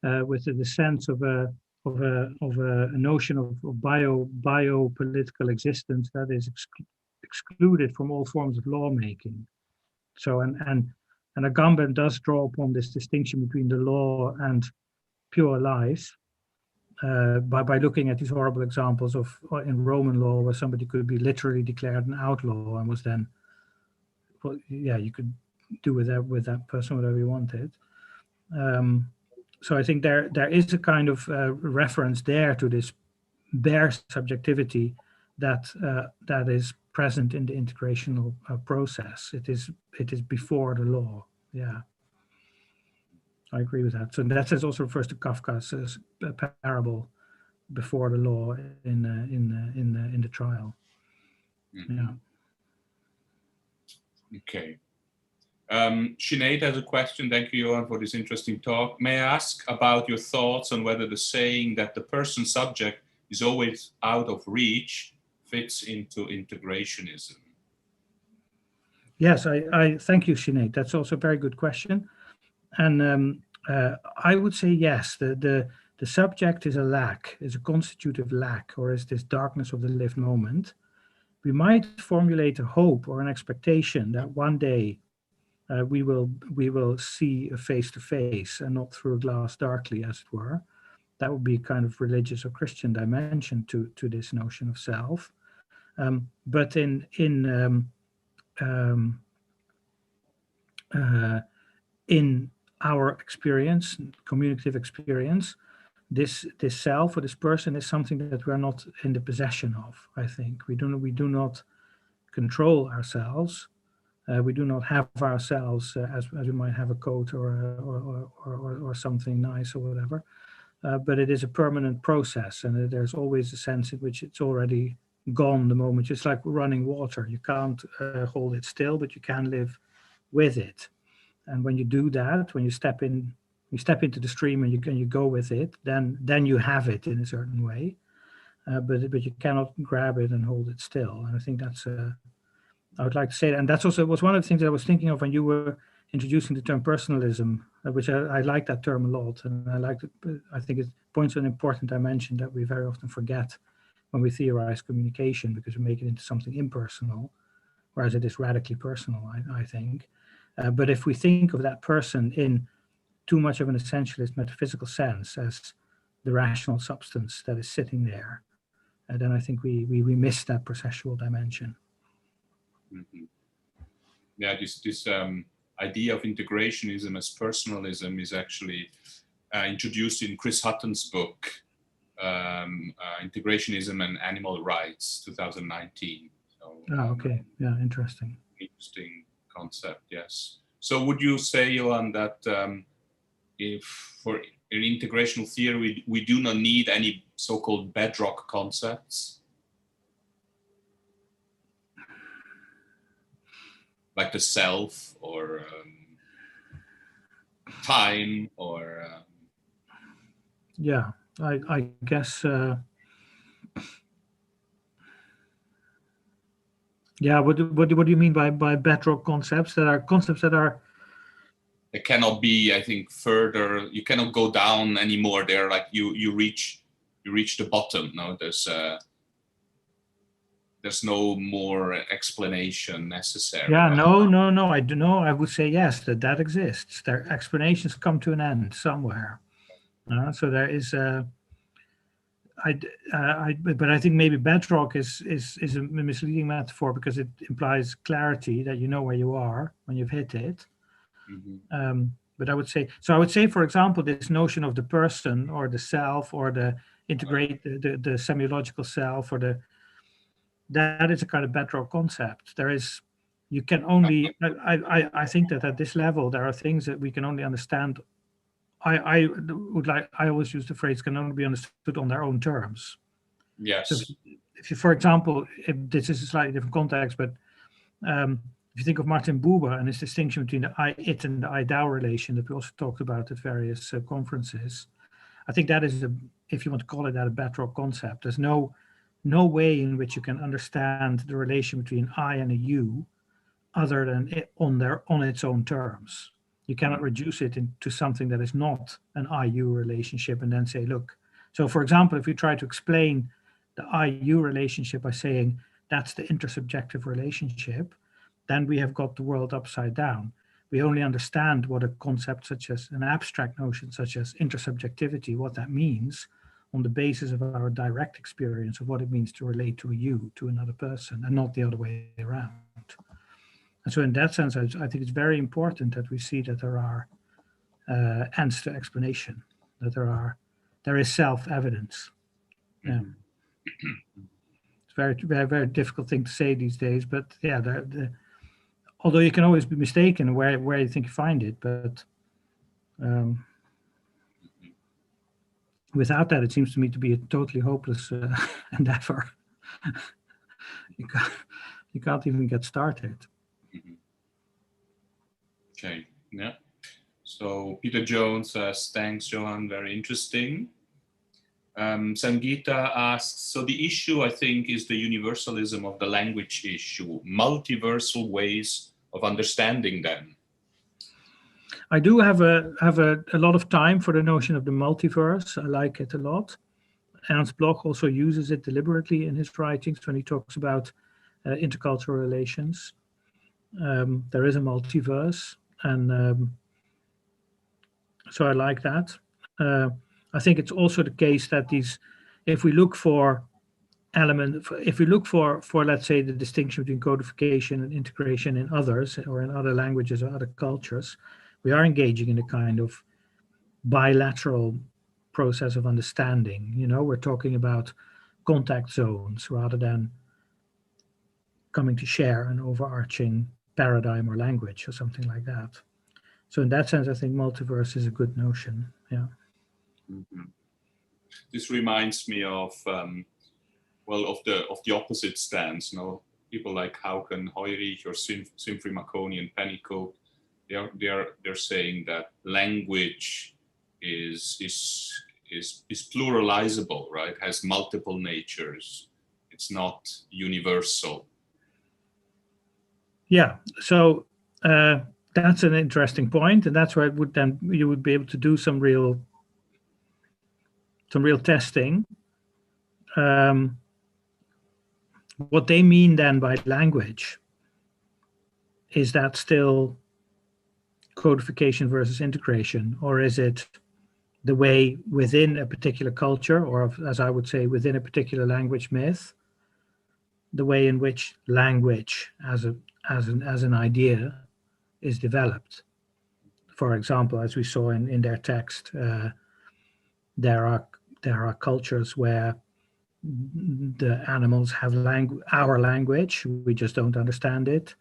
with the sense of a notion of biopolitical existence that is excluded from all forms of lawmaking. So and Agamben does draw upon this distinction between the law and pure life. By looking at these horrible examples of in Roman law where somebody could be literally declared an outlaw and was then, well, yeah, you could do with that person whatever you wanted. So I think there is a kind of reference there to this bare subjectivity that is present in the integrational process. It is before the law. Yeah. I agree with that. So that sense also refers to Kafka's parable before the law in the trial. Mm-hmm. Yeah. Okay. Sinead has a question. Thank you, Johan, for this interesting talk. May I ask about your thoughts on whether the saying that the person subject is always out of reach fits into integrationism? Yes, I thank you, Sinead. That's also a very good question. And I would say yes, the subject is a lack, is a constitutive lack, or is this darkness of the lived moment. We might formulate a hope or an expectation that one day we will see a face to face and not through a glass darkly, as it were. That would be kind of religious or Christian dimension to this notion of self. But in our experience, communicative experience, this self or this person is something that we are not in the possession of. I think we do not control ourselves. We do not have ourselves as we might have a coat or something nice or whatever. But it is a permanent process, and there's always a sense in which it's already gone the moment. It's like running water. You can't hold it still, but you can live with it. And when you do that, when you step into the stream and you go with it, then you have it in a certain way. But you cannot grab it and hold it still. And I think that's I would like to say that. And that's also was one of the things that I was thinking of when you were introducing the term personalism, which I like that term a lot. And I think it points to an important dimension that we very often forget when we theorize communication, because we make it into something impersonal, whereas it is radically personal, I think. But if we think of that person in too much of an essentialist metaphysical sense as the rational substance that is sitting there, then I think we miss that processual dimension. Mm-hmm. Yeah, this idea of integrationism as personalism is actually introduced in Chris Hutton's book, Integrationism and Animal Rights, 2019. So, okay. Yeah, interesting. Interesting concept, yes. So would you say, Johan, that if for an integrational theory, we do not need any so-called bedrock concepts? Like the self or time or... Yeah, I guess... yeah, what do you mean by bedrock concepts? That are concepts that are... It cannot be, I think, further. You cannot go down anymore. They're like you reach the bottom. No, there's no more explanation necessary. Yeah, no. I do know. I would say yes, that exists. Their explanations come to an end somewhere. So there is but I think maybe bedrock is a misleading metaphor, because it implies clarity, that you know where you are when you've hit it. Mm-hmm. But I would say, for example, this notion of the person or the self or the the semiological self or that is a kind of bedrock concept. You can only, I think that at this level, there are things that we can only understand. I always use the phrase can only be understood on their own terms. Yes. So if you, for example, if this is a slightly different context, but if you think of Martin Buber and his distinction between the I-it and the I-thou relation that we also talked about at various conferences, I think that is, if you want to call it that, a bedrock concept. There's no way in which you can understand the relation between I and a you other than on its own terms. You cannot reduce it into something that is not an I-you relationship and then say, look. So for example, if you try to explain the I-you relationship by saying that's the intersubjective relationship, then we have got the world upside down. We only understand what a concept such as an abstract notion such as intersubjectivity, what that means, on the basis of our direct experience of what it means to relate to a you, to another person, and not the other way around. And so in that sense, I think it's very important that we see that there are ends to explanation, that there is self-evidence. Yeah. It's very, very, very difficult thing to say these days, but yeah, although you can always be mistaken where you think you find it, but without that, it seems to me to be a totally hopeless endeavor. You can't even get started. Mm-hmm. Okay, yeah. So Peter Jones says, thanks, Johan, very interesting. Sangeeta asks, so the issue, I think, is the universalism of the language issue, multiversal ways of understanding them. I do have a lot of time for the notion of the multiverse. I like it a lot. Ernst Bloch also uses it deliberately in his writings when he talks about intercultural relations. There is a multiverse, and so I like that. I think it's also the case that if we look for if we look for let's say the distinction between codification and integration in others or in other languages or other cultures, we are engaging in a kind of bilateral process of understanding. We're talking about contact zones rather than coming to share an overarching paradigm or language or something like that. So in that sense, I think multiverse is a good notion. Yeah. Mm-hmm. This reminds me of of the opposite stance. People like Hauken, Heurich, or Simfrey Marconi and Pennycook, they're saying that language is pluralizable, right? Has multiple natures. It's not universal. Yeah. So that's an interesting point, and that's where you would be able to do some real testing. What they mean then by language, is that still codification versus integration, or is it the way within a particular culture, or as I would say, within a particular language myth, the way in which language as an idea is developed? For example, as we saw in their text, there are cultures where the animals have our language, we just don't understand it,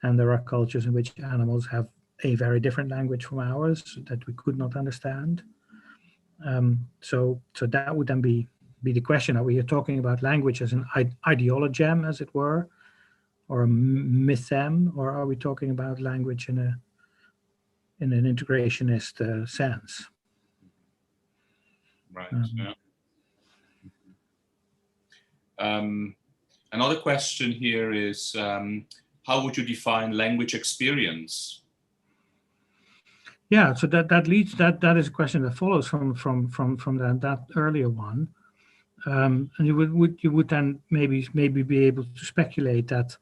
and there are cultures in which animals have a very different language from ours that we could not understand. So that would then be the question: are we talking about language as an ideologem, as it were, or a mythem, or are we talking about language in an integrationist sense? Right. Another question here is, how would you define language experience? Yeah, so that is a question that follows from that earlier one, and you would then maybe be able to speculate that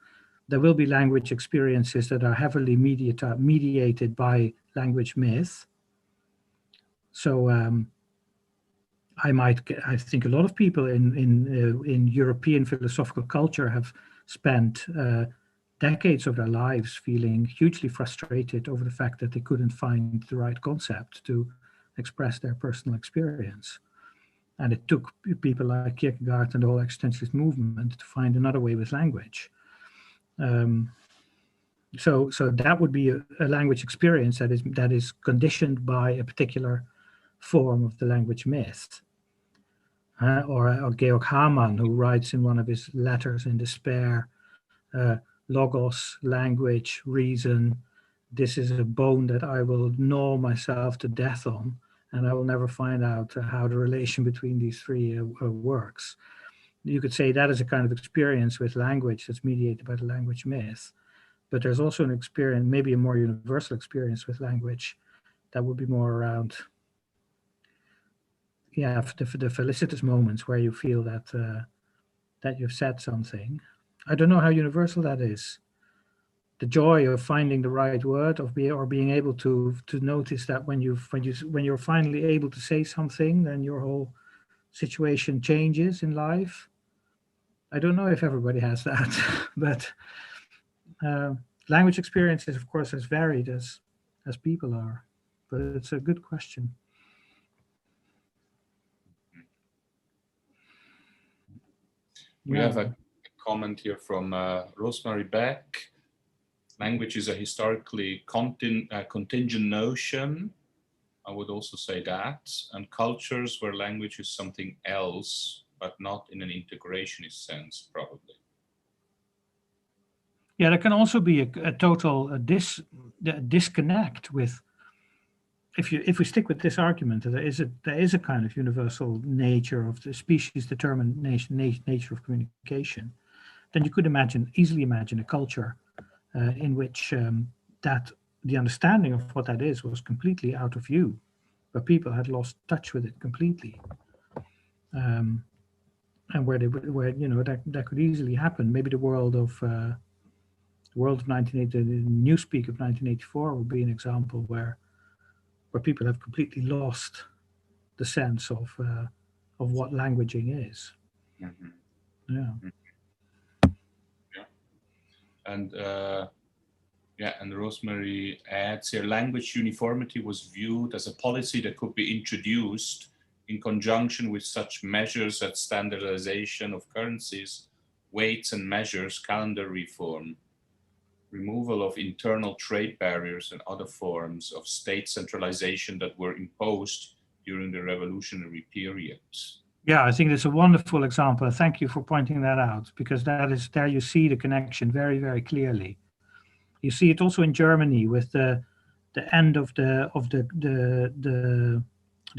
there will be language experiences that are heavily mediated by language myth. So I think a lot of people in European philosophical culture have spent decades of their lives feeling hugely frustrated over the fact that they couldn't find the right concept to express their personal experience. And it took people like Kierkegaard and the whole existentialist movement to find another way with language. So that would be a language experience that is conditioned by a particular form of the language myth. Or Georg Hamann, who writes in one of his letters in despair, logos, language, reason, this is a bone that I will gnaw myself to death on, and I will never find out how the relation between these three works. You could say that is a kind of experience with language that's mediated by the language myth. But there's also an experience, maybe a more universal experience with language, that would be more around, the felicitous moments where you feel that you've said something. I don't know how universal that is. The joy of finding the right word, or being able to notice that when you're finally able to say something, then your whole situation changes in life. I don't know if everybody has that, but language experiences, of course, as varied as people are. But it's a good question. We have a comment here from Rosemary Beck. Language is a historically contingent notion. I would also say that. And cultures where language is something else, but not in an integrationist sense, probably. Yeah, there can also be a total disconnect with, if we stick with this argument, that there is a kind of universal nature of the species determined nature of communication, then you could easily imagine a culture in which that the understanding of what that is was completely out of view, where people had lost touch with it completely, and where that could easily happen. Maybe the world of 1980, the Newspeak of 1984 would be an example where people have completely lost the sense of what languaging is. Mhm. Yeah. Yeah. And yeah, and Rosemary adds here, language uniformity was viewed as a policy that could be introduced in conjunction with such measures as standardization of currencies, weights and measures, calendar reform, removal of internal trade barriers and other forms of state centralization that were imposed during the revolutionary period. Yeah, I think that's a wonderful example. Thank you for pointing that out, because that is, there you see the connection very, very clearly. You see it also in Germany with the end of the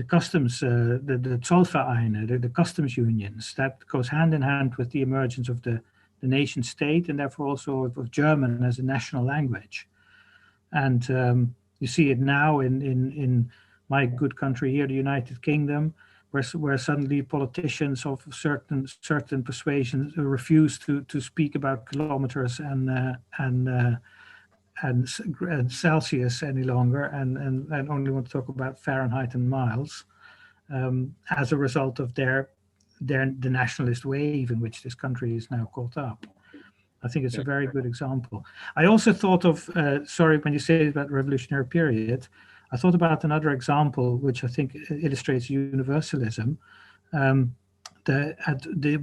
customs, the Zollvereine, the customs unions. That goes hand in hand with the emergence of the nation state, and therefore also of German as a national language. And you see it now in my good country here, the United Kingdom, where suddenly politicians of certain persuasions refuse to speak about kilometers and Celsius any longer, and only want to talk about Fahrenheit and miles, as a result of the nationalist wave in which this country is now caught up. I think it's a very good example. I also thought of, sorry, when you say about the revolutionary period, I thought about another example which I think illustrates universalism,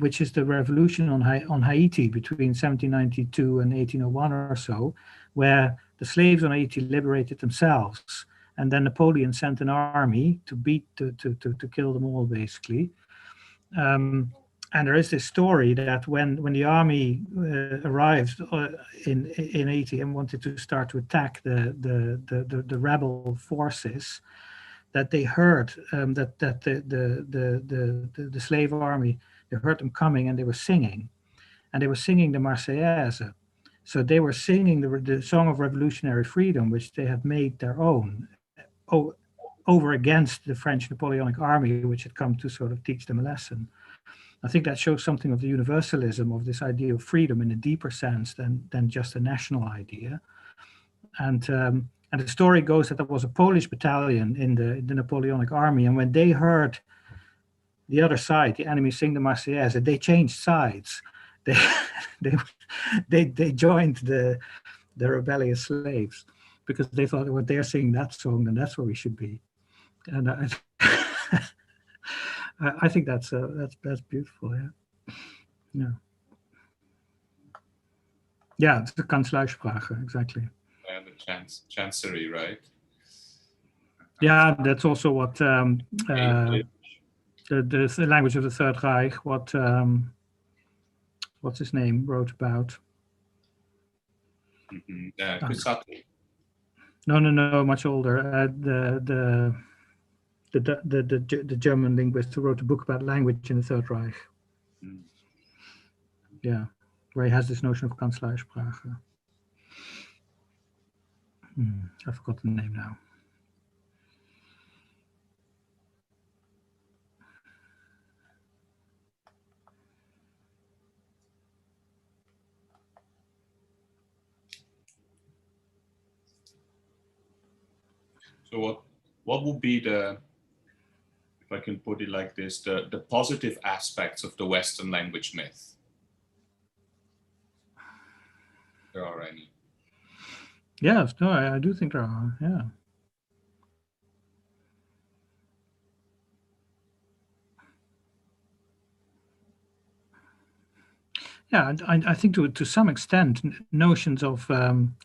which is the revolution on Haiti between 1792 and 1801 or so, where the slaves on Haiti liberated themselves, and then Napoleon sent an army to kill them all, basically. And there is this story that when the army arrived in Haiti and wanted to start to attack the rebel forces, that they heard that the slave army, they heard them coming, and they were singing the Marseillaise. So they were singing the song of revolutionary freedom, which they had made their own, over against the French Napoleonic army, which had come to sort of teach them a lesson. I think that shows something of the universalism of this idea of freedom in a deeper sense than just a national idea. And the story goes that there was a Polish battalion in the Napoleonic army, and when they heard the other side, the enemy, sing the Marseillaise, they changed sides. They joined the rebellious slaves because they thought, well, they're singing that song, and that's where we should be. And I think that's beautiful. Yeah, it's the Kanzleisprache, exactly. And the chancery, right? Yeah, that's also what the language of the Third Reich, what what's his name, wrote about. No, much older. The German linguist who wrote a book about language in the Third Reich. Yeah, where he has this notion of Kanzleisprache. I forgot the name now. So what would be the, if I can put it like this, the positive aspects of the Western language myth? If there are any. Yes, no, I do think there are, yeah. Yeah, I think to some extent, notions of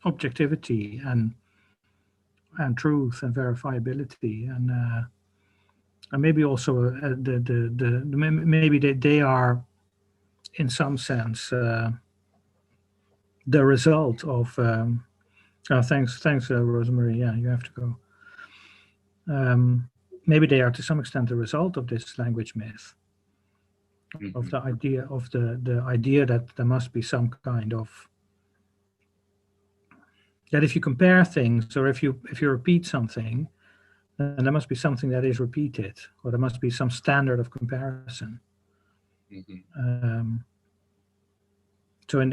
objectivity and truth and verifiability, and maybe also maybe they are, in some sense, the result of. Thanks, Rosemary. Yeah, you have to go. Maybe they are to some extent the result of this language myth. Of the idea of the idea that there must be some kind of, that if you compare things, or if you repeat something, then there must be something that is repeated, or there must be some standard of comparison. So in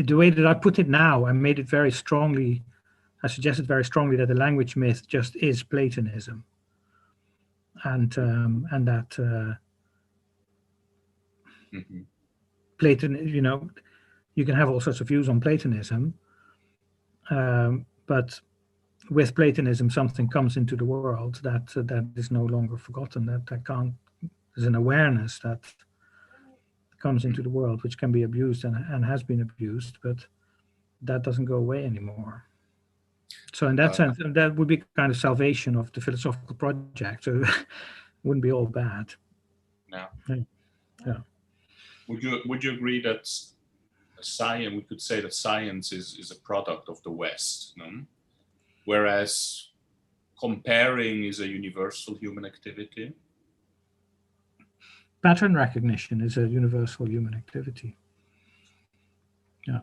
the way that I put it now, I made it very strongly, I suggested very strongly that the language myth just is Platonism. and that Mhm. Platon, you can have all sorts of views on Platonism, but with Platonism, something comes into the world that is no longer forgotten. That can't. There's an awareness that comes into the world which can be abused and has been abused, but that doesn't go away anymore. So in that sense, that would be kind of salvation of the philosophical project. So it wouldn't be all bad. Yeah. Yeah. Would you agree that science, we could say that science is a product of the West, no? Whereas comparing is a universal human activity? Pattern recognition is a universal human activity. Yeah.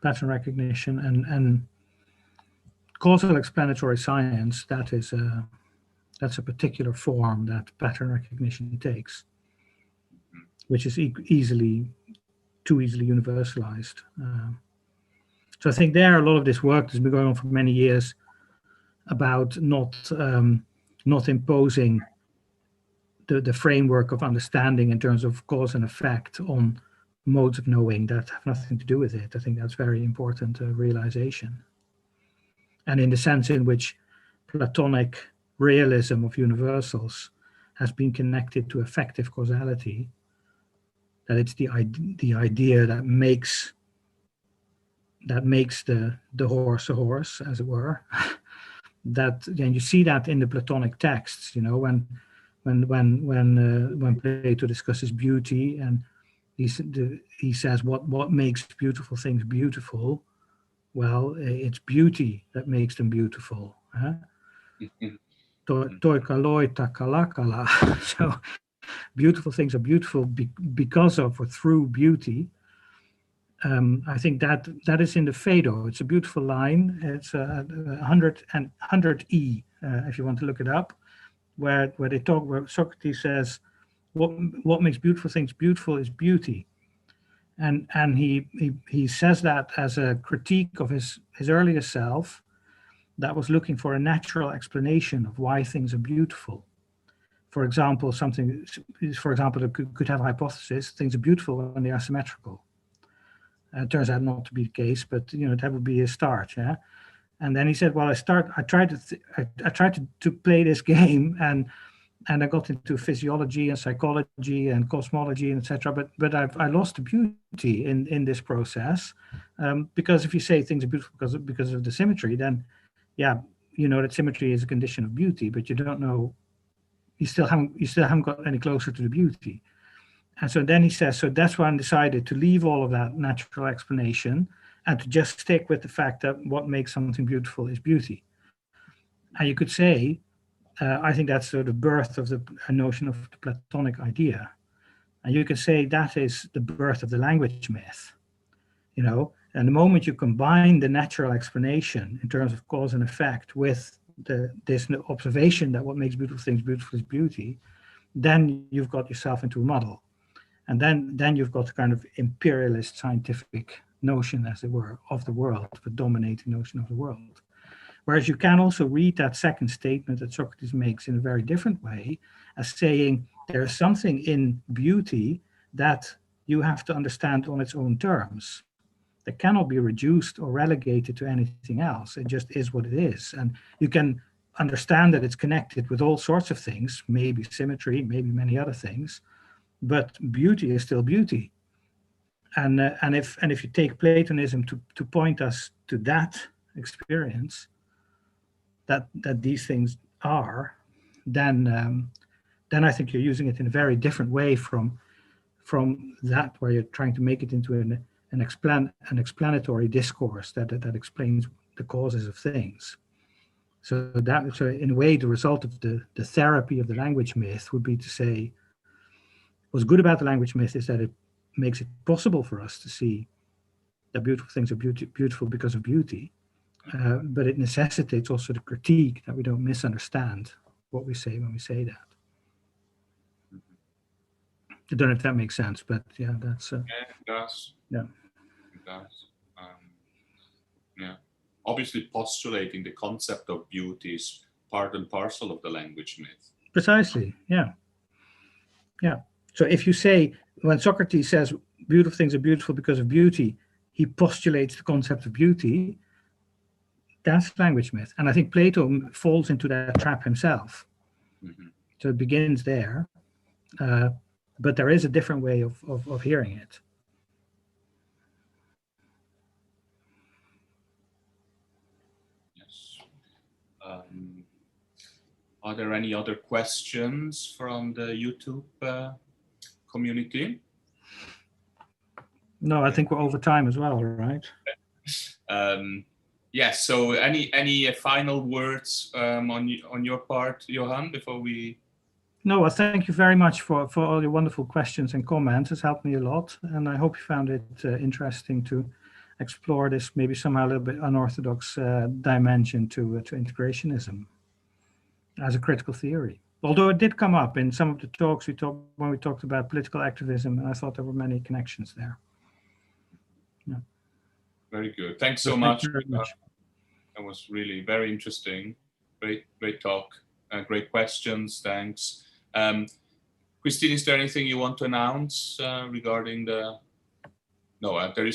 Pattern recognition and causal explanatory science, that's a particular form that pattern recognition takes, which is too easily universalized. So I think there a lot of this work has been going on for many years about not imposing the framework of understanding in terms of cause and effect on modes of knowing that have nothing to do with it. I think that's very important realization. And in the sense in which Platonic realism of universals has been connected to effective causality, that it's the idea that makes the horse a horse, as it were. That, and you see that in the Platonic texts, when Plato discusses beauty, and he says what makes beautiful things beautiful. Well, it's beauty that makes them beautiful. Huh? Toikaloi takalakala. So beautiful things are beautiful because of or through beauty. I think that is in the Phaedo. It's a beautiful line. It's 100E, if you want to look it up, where Socrates says, what makes beautiful things beautiful is beauty. And he says that as a critique of his earlier self that was looking for a natural explanation of why things are beautiful. For example, that could have a hypothesis: things are beautiful when they are symmetrical. It turns out not to be the case, but that would be a start. Yeah. And then he said, well, I tried to play this game, and I got into physiology and psychology and cosmology and etc. But I lost the beauty in this process, because if you say things are beautiful because of the symmetry, then yeah, that symmetry is a condition of beauty, but you don't know, you still haven't got any closer to the beauty. And so then he says, so that's why I decided to leave all of that natural explanation and to just stick with the fact that what makes something beautiful is beauty. And you could say, I think that's sort of birth of the notion of the Platonic idea. And you could say that is the birth of the language myth. And the moment you combine the natural explanation in terms of cause and effect with this observation that what makes beautiful things beautiful is beauty, then you've got yourself into a model. And then you've got a kind of imperialist scientific notion, as it were, of the world, the dominating notion of the world. Whereas you can also read that second statement that Socrates makes in a very different way, as saying there is something in beauty that you have to understand on its own terms. That cannot be reduced or relegated to anything else. It just is what it is. And you can understand that it's connected with all sorts of things, maybe symmetry, maybe many other things, but beauty is still beauty. And if you take Platonism to point us to that experience, that these things are, then I think you're using it in a very different way from that, where you're trying to make it into an explanatory discourse that explains the causes of things. So in a way, the result of the therapy of the language myth would be to say, what's good about the language myth is that it makes it possible for us to see that beautiful things are beautiful because of beauty, but it necessitates also the critique that we don't misunderstand what we say when we say that. I don't know if that makes sense, but yeah, that's... yeah, it does. Yeah. It does. Yeah. Obviously, postulating the concept of beauty is part and parcel of the language myth. Precisely, yeah. Yeah. So if you say, when Socrates says beautiful things are beautiful because of beauty, he postulates the concept of beauty, that's language myth. And I think Plato falls into that trap himself. Mm-hmm. So it begins there, but there is a different way of hearing it. Yes. Are there any other questions from the YouTube community? No, I think we're over time as well, right? Yes. So any final words on your part, Johan, before we? No, well, thank you very much for all your wonderful questions and comments. It's helped me a lot, and I hope you found it interesting to explore this maybe somehow a little bit unorthodox dimension to integrationism as a critical theory. Although it did come up in some of the talks when we talked about political activism, and I thought there were many connections there. Yeah. Very good. Thanks so Thank you much. very much. That was really very interesting. Great talk. Great questions. Thanks. Christine, is there anything you want to announce regarding the? No, there is.